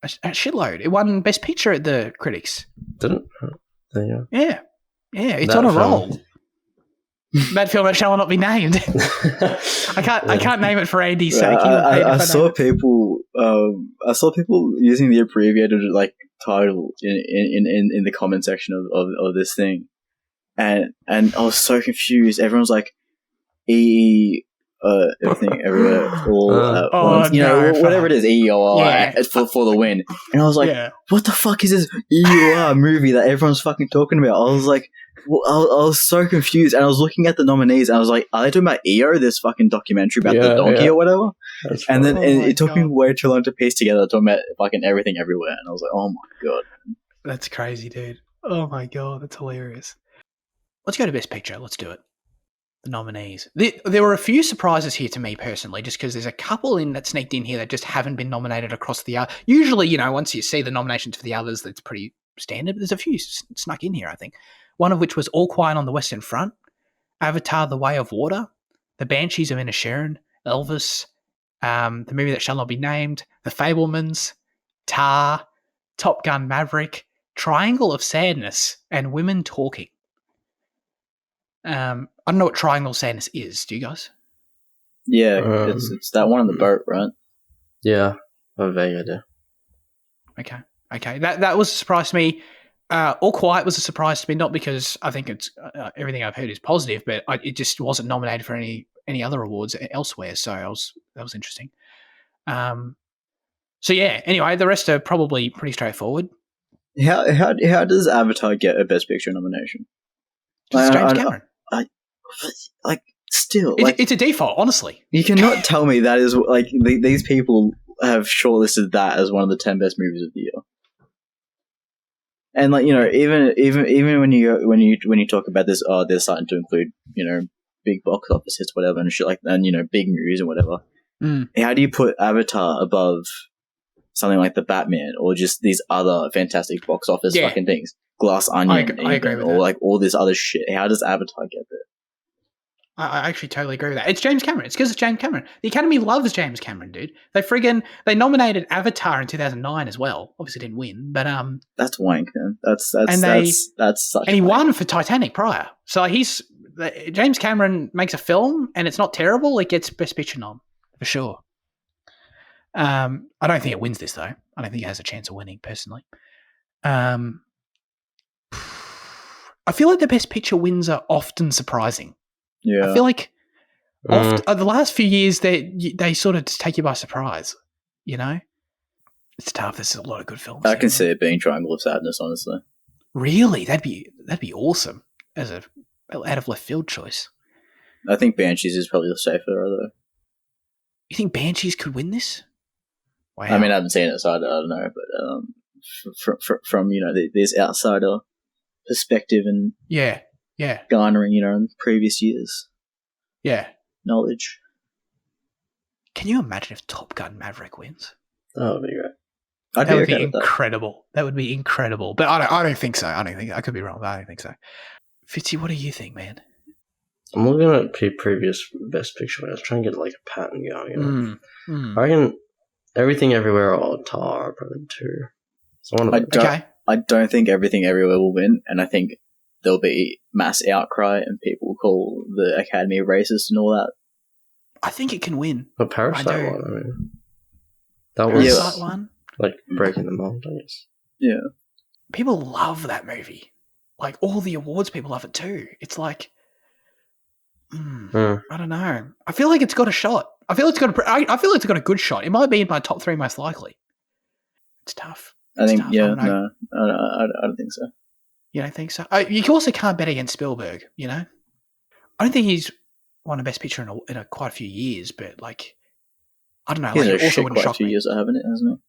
a shitload. It won Best Picture at the Critics. Didn't? Yeah. It's on a roll. That film that shall not be named. I can't name it for Andy's sake. I saw people using the abbreviated like title in the comment section of this thing, and I was so confused. Everyone's like everything everywhere all at once. You know, whatever it is, EOR for the win. And I was like, what the fuck is this EOR movie that everyone's fucking talking about? I was like, Well, I was so confused, and I was looking at the nominees, and I was like, "Are they talking about EO, this fucking documentary about the donkey or whatever?" And then it took me way too long to piece together talking about fucking everything everywhere, and I was like, "Oh my god, that's crazy, dude! Oh my god, that's hilarious." Let's go to Best Picture. Let's do it. The nominees. There were a few surprises here to me personally, just because there's a couple in that sneaked in here that just haven't been nominated across the other. Usually, once you see the nominations for the others, that's pretty standard. But there's a few snuck in here, I think. One of which was All Quiet on the Western Front, Avatar: The Way of Water, The Banshees of Inisherin, Elvis, the movie that shall not be named, The Fabelmans, Tar, Top Gun Maverick, Triangle of Sadness, and Women Talking. I don't know what Triangle of Sadness is. Do you guys? Yeah, it's that one on the boat, right? Yeah, a vague idea. Okay. That was a surprise to me. All Quiet was a surprise to me, not because I think it's everything I've heard is positive, but it just wasn't nominated for any other awards elsewhere. So that was interesting. So yeah. Anyway, the rest are probably pretty straightforward. How does Avatar get a Best Picture nomination? It's James Cameron. It's a default, honestly. You cannot tell me that is like these people have shortlisted that as one of the 10 best movies of the year. And even when you talk about this, they're starting to include big box office hits, whatever, and shit like that, and big movies and whatever. How do you put Avatar above something like the Batman or just these other fantastic box office fucking things? Glass Onion, I agree with or that. like all this other shit. How does Avatar get there? I actually totally agree with that. It's James Cameron. It's because it's James Cameron. The Academy loves James Cameron, dude. They nominated Avatar in 2009 as well. Obviously didn't win, but that's wank, man. That's such. And he won for Titanic prior. So James Cameron makes a film and it's not terrible. It gets Best Picture nom for sure. I don't think it wins this though. I don't think it has a chance of winning personally. I feel like the Best Picture wins are often surprising. Yeah. I feel like the last few years they sort of just take you by surprise. It's tough. There's a lot of good films. I can see it being Triangle of Sadness, honestly. Really, that'd be awesome as a out of left field choice. I think Banshees is probably the safer though. You think Banshees could win this? Wow. I mean, I haven't seen it, so I don't know. But from this outsider perspective and yeah, garnering in previous years, knowledge. Can you imagine if Top Gun Maverick wins? That would be great. That would be incredible. That would be incredible. But I don't think so. I could be wrong, but I don't think so. Fitzy, what do you think, man? I'm looking at previous Best Picture winners, trying to get like a pattern going. I reckon Everything Everywhere or Tar probably too. So I don't think Everything Everywhere will win, and I think there'll be mass outcry and people will call the Academy racist and all that. I think it can win. The Parasite one, I mean. That Parasite one? Like breaking the mold, I guess. Yeah. People love that movie. Like all the awards people love it too. It's like I don't know. I feel like it's got a shot. I feel it's got a good shot. It might be in my top 3 most likely. It's tough. I don't think so. You don't think so? You also can't bet against Spielberg, I don't think he's won a Best Picture in quite a few years, but like, I don't know. He's like, also wouldn't shock me. Quite a few years, haven't it, hasn't it?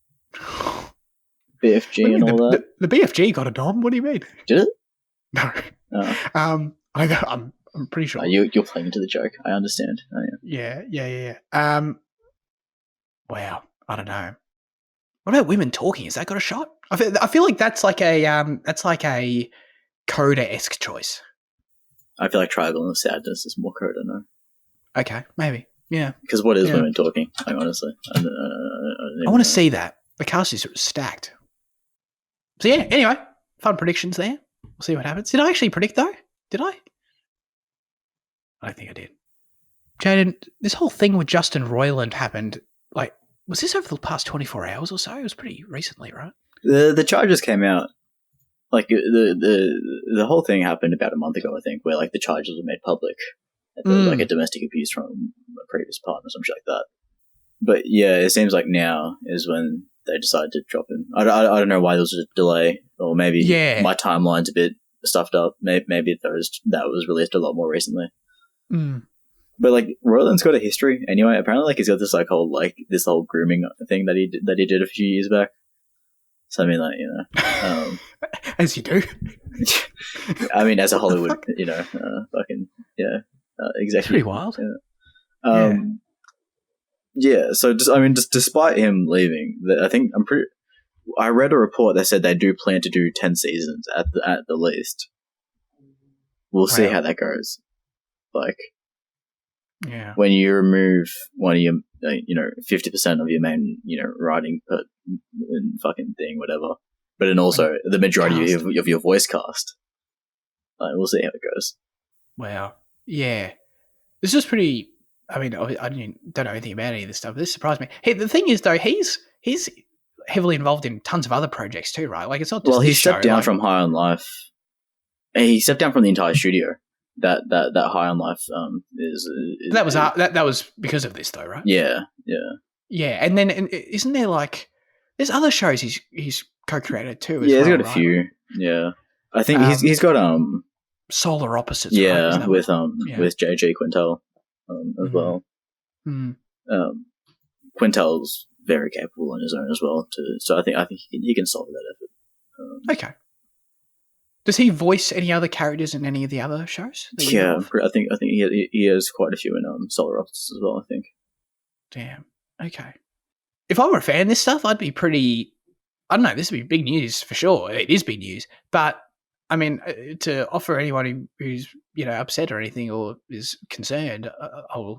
BFG and all that. The BFG got a nom. What do you mean? Did it? No. Oh. I'm pretty sure. You're playing into the joke. I understand. Oh, yeah. Wow. I don't know. What about Women Talking? Has that got a shot? I feel like that's like a Coda-esque choice. I feel like Triangle of Sadness is more Coda, no? Okay, maybe. Yeah. Because what is Women Talking? Like, honestly, I want to see that. The cast is stacked. So yeah. Anyway, fun predictions there. We'll see what happens. Did I actually predict though? Did I? I don't think I did. Jaden, this whole thing with Justin Roiland happened. Like, was this over the past 24 hours or so? It was pretty recently, right? The charges came out. Like the whole thing happened about a month ago, I think, where like the charges were made public. There was like a domestic abuse from a previous partner or something like that. But yeah, it seems like now is when they decided to drop him. I don't know why there was a delay, or maybe my timeline's a bit stuffed up. Maybe that was released a lot more recently. Mm. But like Roland's got a history anyway. Apparently, like he's got this this whole grooming thing that he did a few years back. So I mean, like, you know, as you do. I mean, as a Hollywood, fucking executive. Pretty wild. Yeah. So just despite him leaving, I read a report that said they do plan to do 10 seasons at the least. We'll see how that goes. Like, when you remove one of your, 50% of your main, writing fucking thing, whatever, but then also the majority of your voice cast. We'll see how it goes. Wow. Yeah. This is pretty. I mean, I don't know anything about any of this stuff. But this surprised me. Hey, the thing is, though, he's heavily involved in tons of other projects too, right? Like, it's not just. Well, he stepped down from High on Life. He stepped down from the entire studio. That High on Life is that was because of this, though, right? Yeah. And then isn't there like there's other shows he's co-created too? He's got a few. Yeah, I think he's got Solar Opposites. Yeah, right? With JG Quintel as well. Mm. Quintel's very capable on his own as well. So I think he can solve that effort. Okay. Does he voice any other characters in any of the other shows? Yeah, I think he has quite a few in Solar Opposites as well, I think. Damn. Okay. If I were a fan of this stuff, I'd be pretty. I don't know. This would be big news for sure. It is big news, but I mean, to offer anyone who's upset or anything or is concerned, I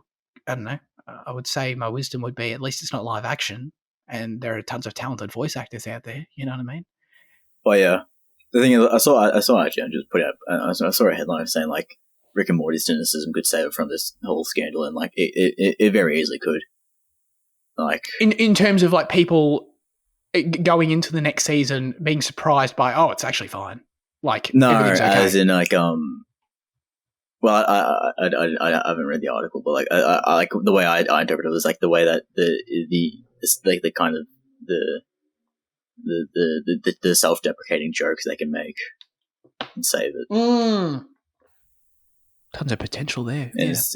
don't know. I would say my wisdom would be at least it's not live action, and there are tons of talented voice actors out there. You know what I mean? Oh yeah. The thing is, I saw actually, I just put out. I saw a headline saying like Rick and Morty's cynicism could save it from this whole scandal, and like it very easily could. Like in terms of like people going into the next season being surprised by it's actually fine. Like no, everything's okay. As in like well, I haven't read the article, but like I like the way I interpret it was like the way that the kind of the self-deprecating jokes they can make and save it. Tons of potential there. And it's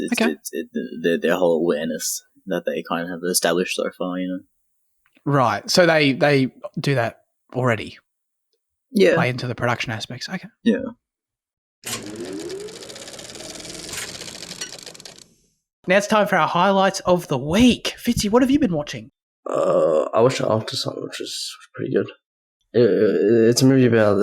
their whole awareness that they kind of have established so far, Right. So they do that already. Yeah. Play into the production aspects. Okay. Yeah. Now it's time for our highlights of the week. Fitzy, what have you been watching? I watched After Sun, which is pretty good. It's a movie about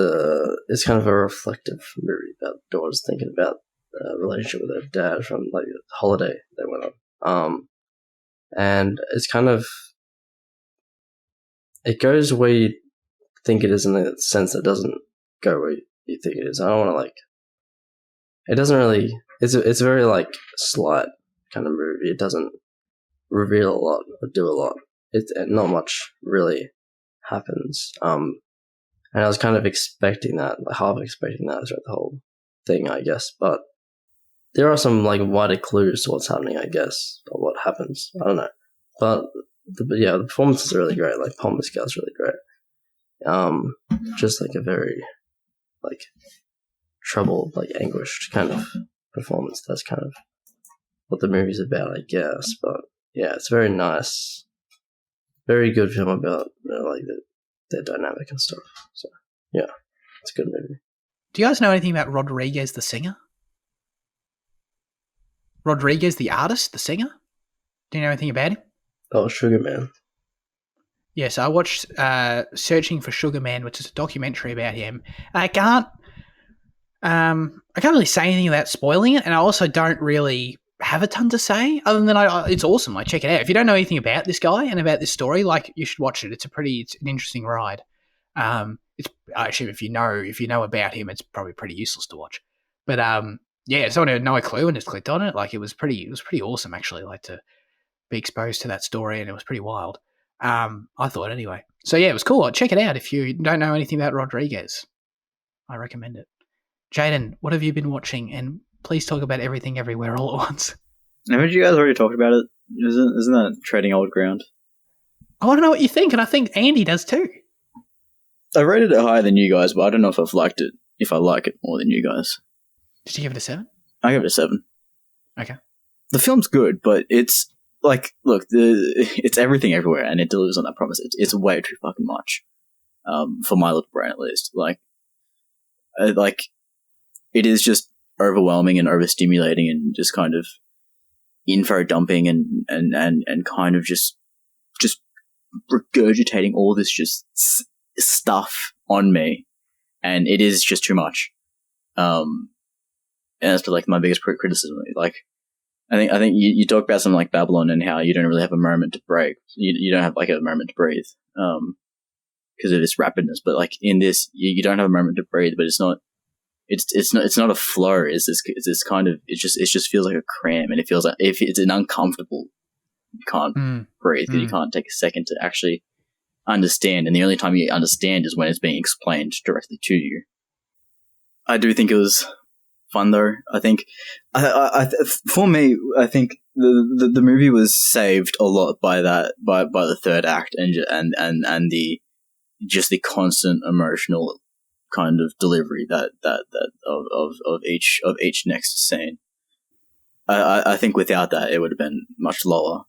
it's kind of a reflective movie about daughters thinking about the relationship with their dad from like the holiday they went on. And it's kind of, it goes where you think it is in the sense that it doesn't go where you think it is. I don't want to it doesn't really, it's a very like slight kind of movie. It doesn't reveal a lot or do a lot. Not much really happens. And I was kind of expecting that, half expecting that throughout the whole thing, I guess. But there are some like wider clues to what's happening, I guess, or what happens. I don't know. But the performances are really great. Like Paul Mescal's really great. Just like a very like troubled, like anguished kind of performance. That's kind of what the movie's about, I guess. But yeah, it's very nice. Very good film about like their dynamic and stuff. So yeah, it's a good movie. Do you guys know anything about Rodriguez the singer? Rodriguez the artist, the singer? Do you know anything about him? Oh, Sugar Man. Yes, I watched Searching for Sugar Man, which is a documentary about him. And I can't really say anything without spoiling it, and I also don't really have a ton to say other than it's awesome. Like, check it out. If you don't know anything about this guy and about this story, like, you should watch it. It's an interesting ride. It's actually, if you know about him, it's probably pretty useless to watch. But yeah, someone who had no clue and just clicked on it. Like, it was pretty awesome actually. Like, to be exposed to that story, and it was pretty wild. I thought anyway. So yeah, it was cool. Check it out if you don't know anything about Rodriguez. I recommend it. Jaden, what have you been watching? And please talk about Everything Everywhere All at Once. Haven't you guys already talked about it? Isn't that treading old ground? I want to know what you think, and I think Andy does too. I rated it higher than you guys, but I don't know if I've liked it if I like it more than you guys. Did you give it a 7? I give it a 7. Okay. The film's good, but it's like, look, it's everything everywhere, and it delivers on that promise. It's way too fucking much, for my little brain at least. Like it is just overwhelming and overstimulating, and just kind of info dumping, and kind of just regurgitating all this just stuff on me, and it is just too much. And that's like my biggest criticism. Like, I think you talk about something like Babylon and how you don't really have a moment to break. You don't have like a moment to breathe, because of its rapidness. But like in this, you don't have a moment to breathe. But it's not a flow. It's this kind of, it just feels like a cram, and it feels like if it's an uncomfortable, you can't breathe because you can't take a second to actually understand. And the only time you understand is when it's being explained directly to you. I do think it was fun though. I think, for me, I think the movie was saved a lot by the third act and the just the constant emotional kind of delivery that of each next scene. I think without that, it would have been much lower.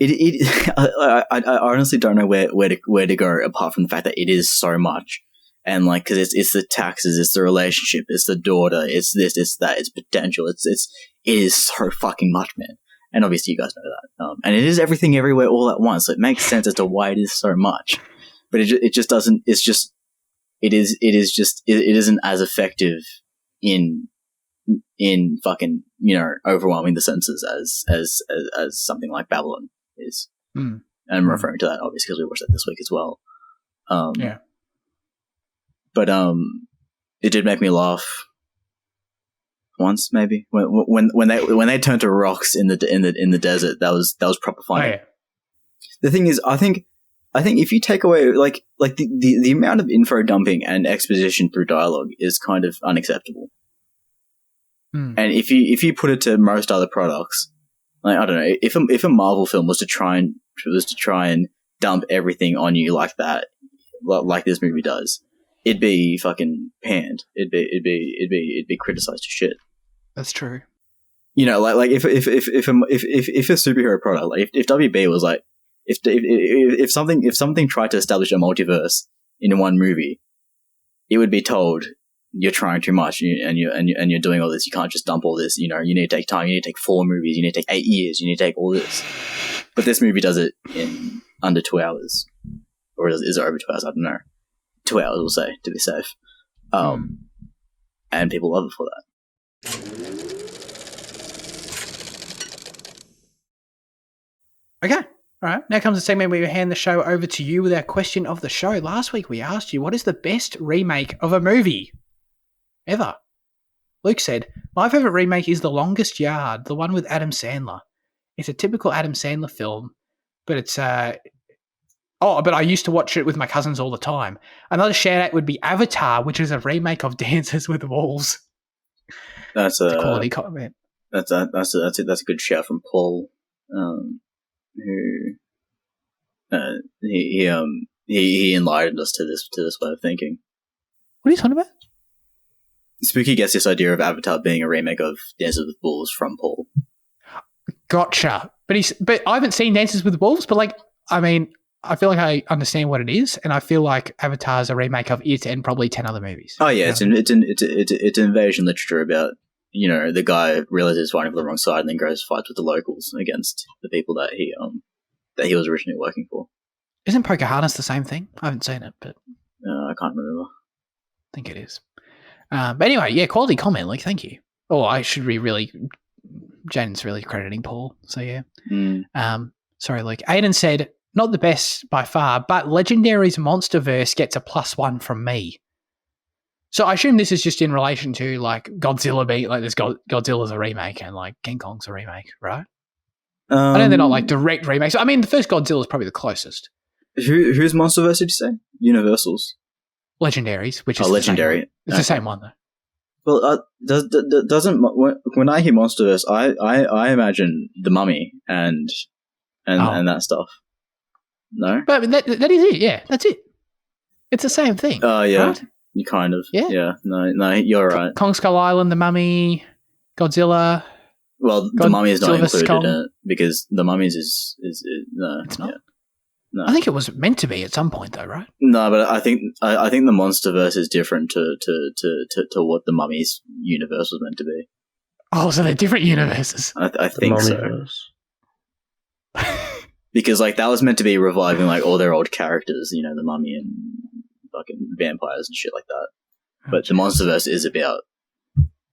I honestly don't know where to go apart from the fact that it is so much. And like, because it's the taxes, it's the relationship, it's the daughter, it's this, it's that, it's potential, it is so fucking much, man. And obviously, you guys know that. And it is everything, everywhere, all at once. So it makes sense as to why it is so much. But it just doesn't. It's just it isn't as effective in fucking overwhelming the senses as something like Babylon is. And I'm referring to that obviously because we watched that this week as well. Yeah. But it did make me laugh once, maybe when they turned to rocks in the desert. That was proper funny. Oh, yeah. The thing is, I think if you take away like the amount of info dumping and exposition through dialogue is kind of unacceptable. And if you put it to most other products, like, I don't know, if a Marvel film was to try and dump everything on you like that, like this movie does, it'd be fucking panned. It'd be criticized to shit. That's true. Like if a superhero product, like if WB was like, if something tried to establish a multiverse in one movie, it would be told, you're trying too much, and you're doing all this. You can't just dump all this. You need to take time. You need to take 4 movies. You need to take 8 years. You need to take all this. But this movie does it in under 2 hours, or is it over 2 hours? I don't know. 2 hours, we'll say, to be safe. And people love it for that. Okay. All right. Now comes the segment where we hand the show over to you with our question of the show. Last week we asked you, what is the best remake of a movie ever? Luke said, my favourite remake is The Longest Yard, the one with Adam Sandler. It's a typical Adam Sandler film, but it's... but I used to watch it with my cousins all the time. Another shout-out would be Avatar, which is a remake of Dances with Wolves. That's a quality comment. That's a good shout from Paul. He enlightened us to this way of thinking. What are you talking about? Spooky gets this idea of Avatar being a remake of Dances with Wolves from Paul. Gotcha. But I haven't seen Dances with Wolves, but I feel like I understand what it is, and I feel like Avatar is a remake of it and probably 10 other movies. Oh yeah, it's an invasion literature about the guy realizes he's fighting for the wrong side and then goes fights with the locals against the people that he was originally working for. Isn't Pocahontas the same thing? I haven't seen it, but I can't remember. I think it is. But anyway, yeah, quality comment, Luke. Thank you. Oh, I should be really. Jaden's really crediting Paul. So yeah. Sorry, Luke. Aiden said, not the best by far, but Legendary's Monsterverse gets a +1 from me. So I assume this is just in relation to like Godzilla being like this. Godzilla's a remake and like King Kong's a remake, right? I know they're not like direct remakes. I mean, the first Godzilla is probably the closest. Who's Monsterverse? Did you say Universal's? Legendaries, which is Legendary. It's the same one though. Well, doesn't when I hear Monsterverse, I imagine the Mummy and that stuff. No, but that is it. Yeah, that's it. It's the same thing. Oh yeah. Right? You kind of. Yeah. Yeah. No, you're right. Kong Skull Island, The Mummy, Godzilla. Well, The Mummy is not Godzilla versus included Kong. in it because The Mummies is no. It's not? Yeah. No. I think it was meant to be at some point, though, right? No, but I think the MonsterVerse is different to what the Mummy's universe was meant to be. Oh, so they're different universes. I think so. Mummyverse. Because like that was meant to be reviving like all their old characters, you know, the Mummy and fucking vampires and shit like that. But the MonsterVerse is about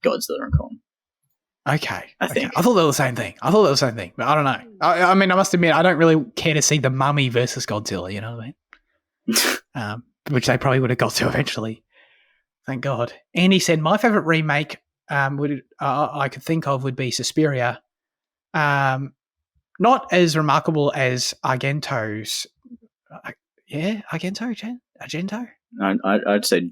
Godzilla and Kong. Okay. I think. I thought they were the same thing. But I don't know. I mean, I must admit, I don't really care to see the Mummy versus Godzilla, you know what I mean? Which they probably would have got to eventually. Thank God. Andy said, my favourite remake I could think of would be Suspiria. Not as remarkable as Argento's. Argento, Jen? Argento? I'd say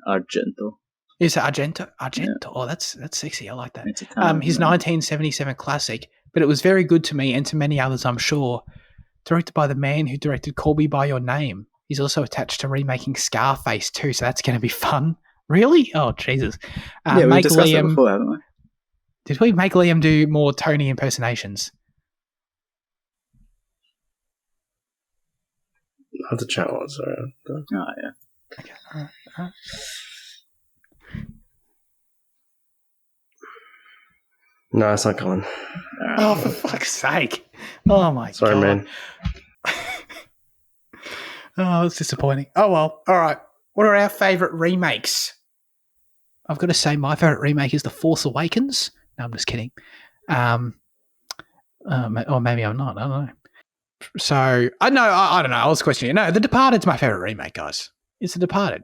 Argento. Is it Argento? Argento. Yeah. Oh, that's sexy. I like that. His 1977 classic, but it was very good to me and to many others, I'm sure. Directed by the man who directed Call Me By Your Name. He's also attached to remaking Scarface too, so that's going to be fun. Really? Oh, Jesus. Yeah, we've discussed that before, haven't we? Did we make Liam do more Tony impersonations? Not the channel, sorry. Oh, yeah. Okay, all right. No, it's not going. Oh, for fuck's sake. Oh, my God. Sorry, man. Oh, that's disappointing. Oh, well. All right. What are our favourite remakes? I've got to say my favourite remake is The Force Awakens. No, I'm just kidding. Or maybe I'm not. I don't know. So, I don't know. I was questioning it. No, The Departed's my favourite remake, guys. It's The Departed.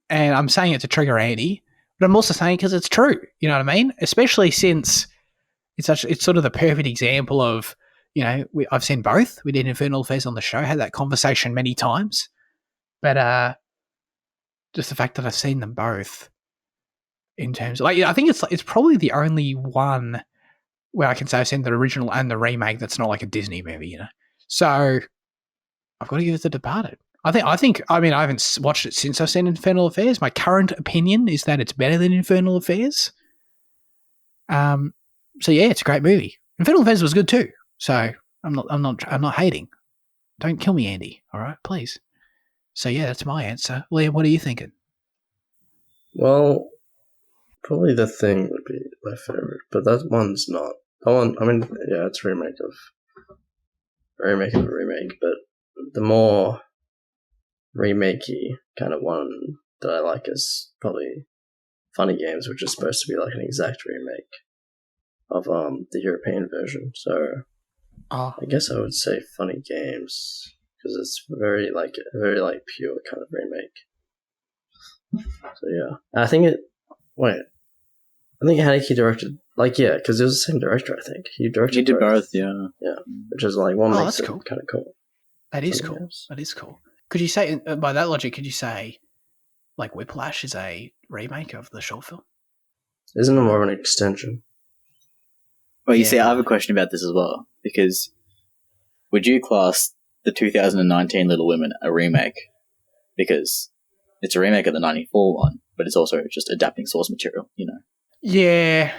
And I'm saying it to trigger Andy, but I'm also saying because it's true. You know what I mean? Especially since it's sort of the perfect example of, you know, I've seen both. We did Infernal Affairs on the show, had that conversation many times. But just the fact that I've seen them both in terms of, like, I think it's probably the only one where I can say I've seen the original and the remake that's not like a Disney movie, you know. So I've got to give it The Departed. I mean, I haven't watched it since I've seen Infernal Affairs. My current opinion is that it's better than Infernal Affairs. So yeah, it's a great movie. Infernal Affairs was good too. So I'm not hating. Don't kill me, Andy. All right, please. So yeah, that's my answer. Liam, what are you thinking? Well, probably The Thing would be my favorite, but that one's not. That one, I mean, yeah, it's a remake of a remake, but the more remakey kind of one that I like is probably Funny Games, which is supposed to be like an exact remake of the European version. So I guess I would say Funny Games because it's very pure kind of remake. So yeah, I think Haneke directed, because it was the same director. I think he did both. Yeah, which is like one makes it cool. kind of cool. That is cool. Games. That is cool. Could you say, by that logic, like Whiplash is a remake of the short film? Isn't it more of an extension? Well, you see, I have a question about this as well, because would you class the 2019 Little Women a remake? Because it's a remake of the 94 one, but it's also just adapting source material, you know? Yeah.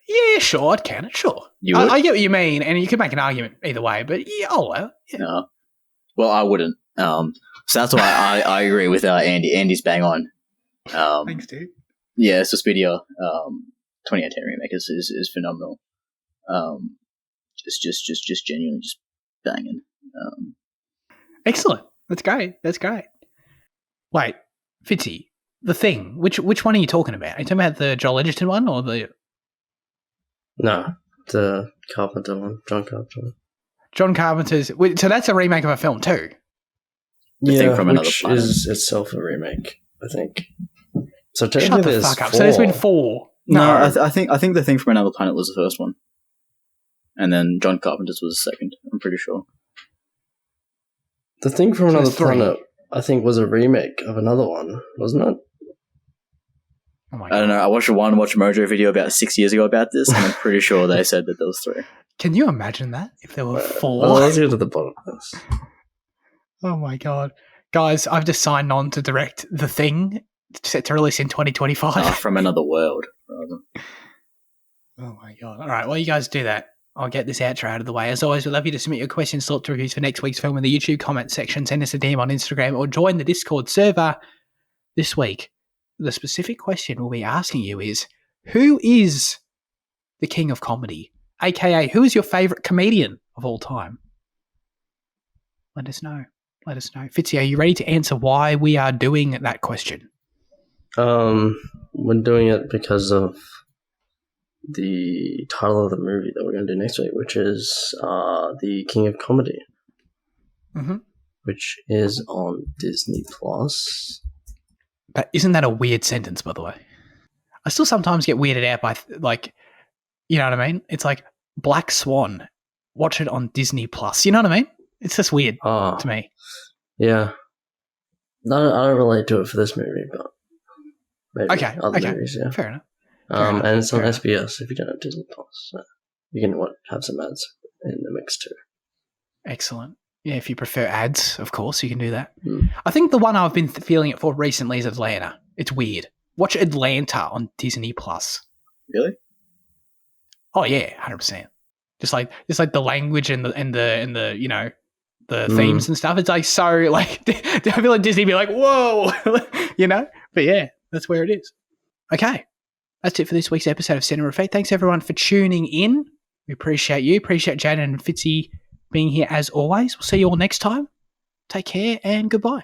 Yeah, sure, I'd count it, sure. I get what you mean, and you could make an argument either way, but yeah, yeah. No. Well, I wouldn't. So that's why I agree with Andy. Andy's bang on. Thanks, dude. Yeah, Suspiria 2018 remake is phenomenal. Just genuinely just banging. Excellent. That's great. Wait, Fitzy, The Thing. Which one are you talking about? Are you talking about the Joel Edgerton one or the? No, the Carpenter one, John Carpenter one. John Carpenter's. So that's a remake of a film too. Yeah, from which is itself a remake, I think. So technically, there's fuck up. So there's been 4. No, I think The Thing from Another Planet was the first one, and then John Carpenter's was the second. I'm pretty sure. The Thing from Another Planet, I think, was a remake of another one, wasn't it? Oh my God. I don't know. I watched a Watch Mojo video about 6 years ago about this, and I'm pretty sure they said that there was 3. Can you imagine that if there were 4? Well, let's get to the bottom of this. Oh my God. Guys, I've just signed on to direct The Thing set to release in 2025. From another world, rather. Oh my god! All right, well, you guys do that. I'll get this outro out of the way. As always, we'd love you to submit your questions, thoughts, reviews for next week's film in the YouTube comment section. Send us a DM on Instagram or join the Discord server. This week, the specific question we'll be asking you is, who is the king of comedy? AKA, who is your favourite comedian of all time? Let us know. Let us know. Fitzy, are you ready to answer why we are doing that question? We're doing it because of the title of the movie that we're going to do next week, which is The King of Comedy, which is on Disney Plus. But isn't that a weird sentence, by the way? I still sometimes get weirded out by, like, you know what I mean? It's like Black Swan. Watch it on Disney Plus. You know what I mean? It's just weird to me. Yeah. I don't relate to it for this movie, but maybe other movies, yeah. Fair enough. And it's on SBS if you don't have Disney Plus. So you can have some ads in the mix too. Excellent. Yeah, if you prefer ads, of course, you can do that. Mm. I think the one I've been feeling it for recently is Atlanta. It's weird. Watch Atlanta on Disney Plus. Really? Oh yeah, 100%. Just like the language and the you know, the themes and stuff. It's like so like I feel like Disney be like, whoa, you know. But yeah, that's where it is. Okay, that's it for this week's episode of Cinema Effect. Thanks everyone for tuning in. We appreciate you. Appreciate Jaden and Fitzy being here as always. We'll see you all next time. Take care and goodbye.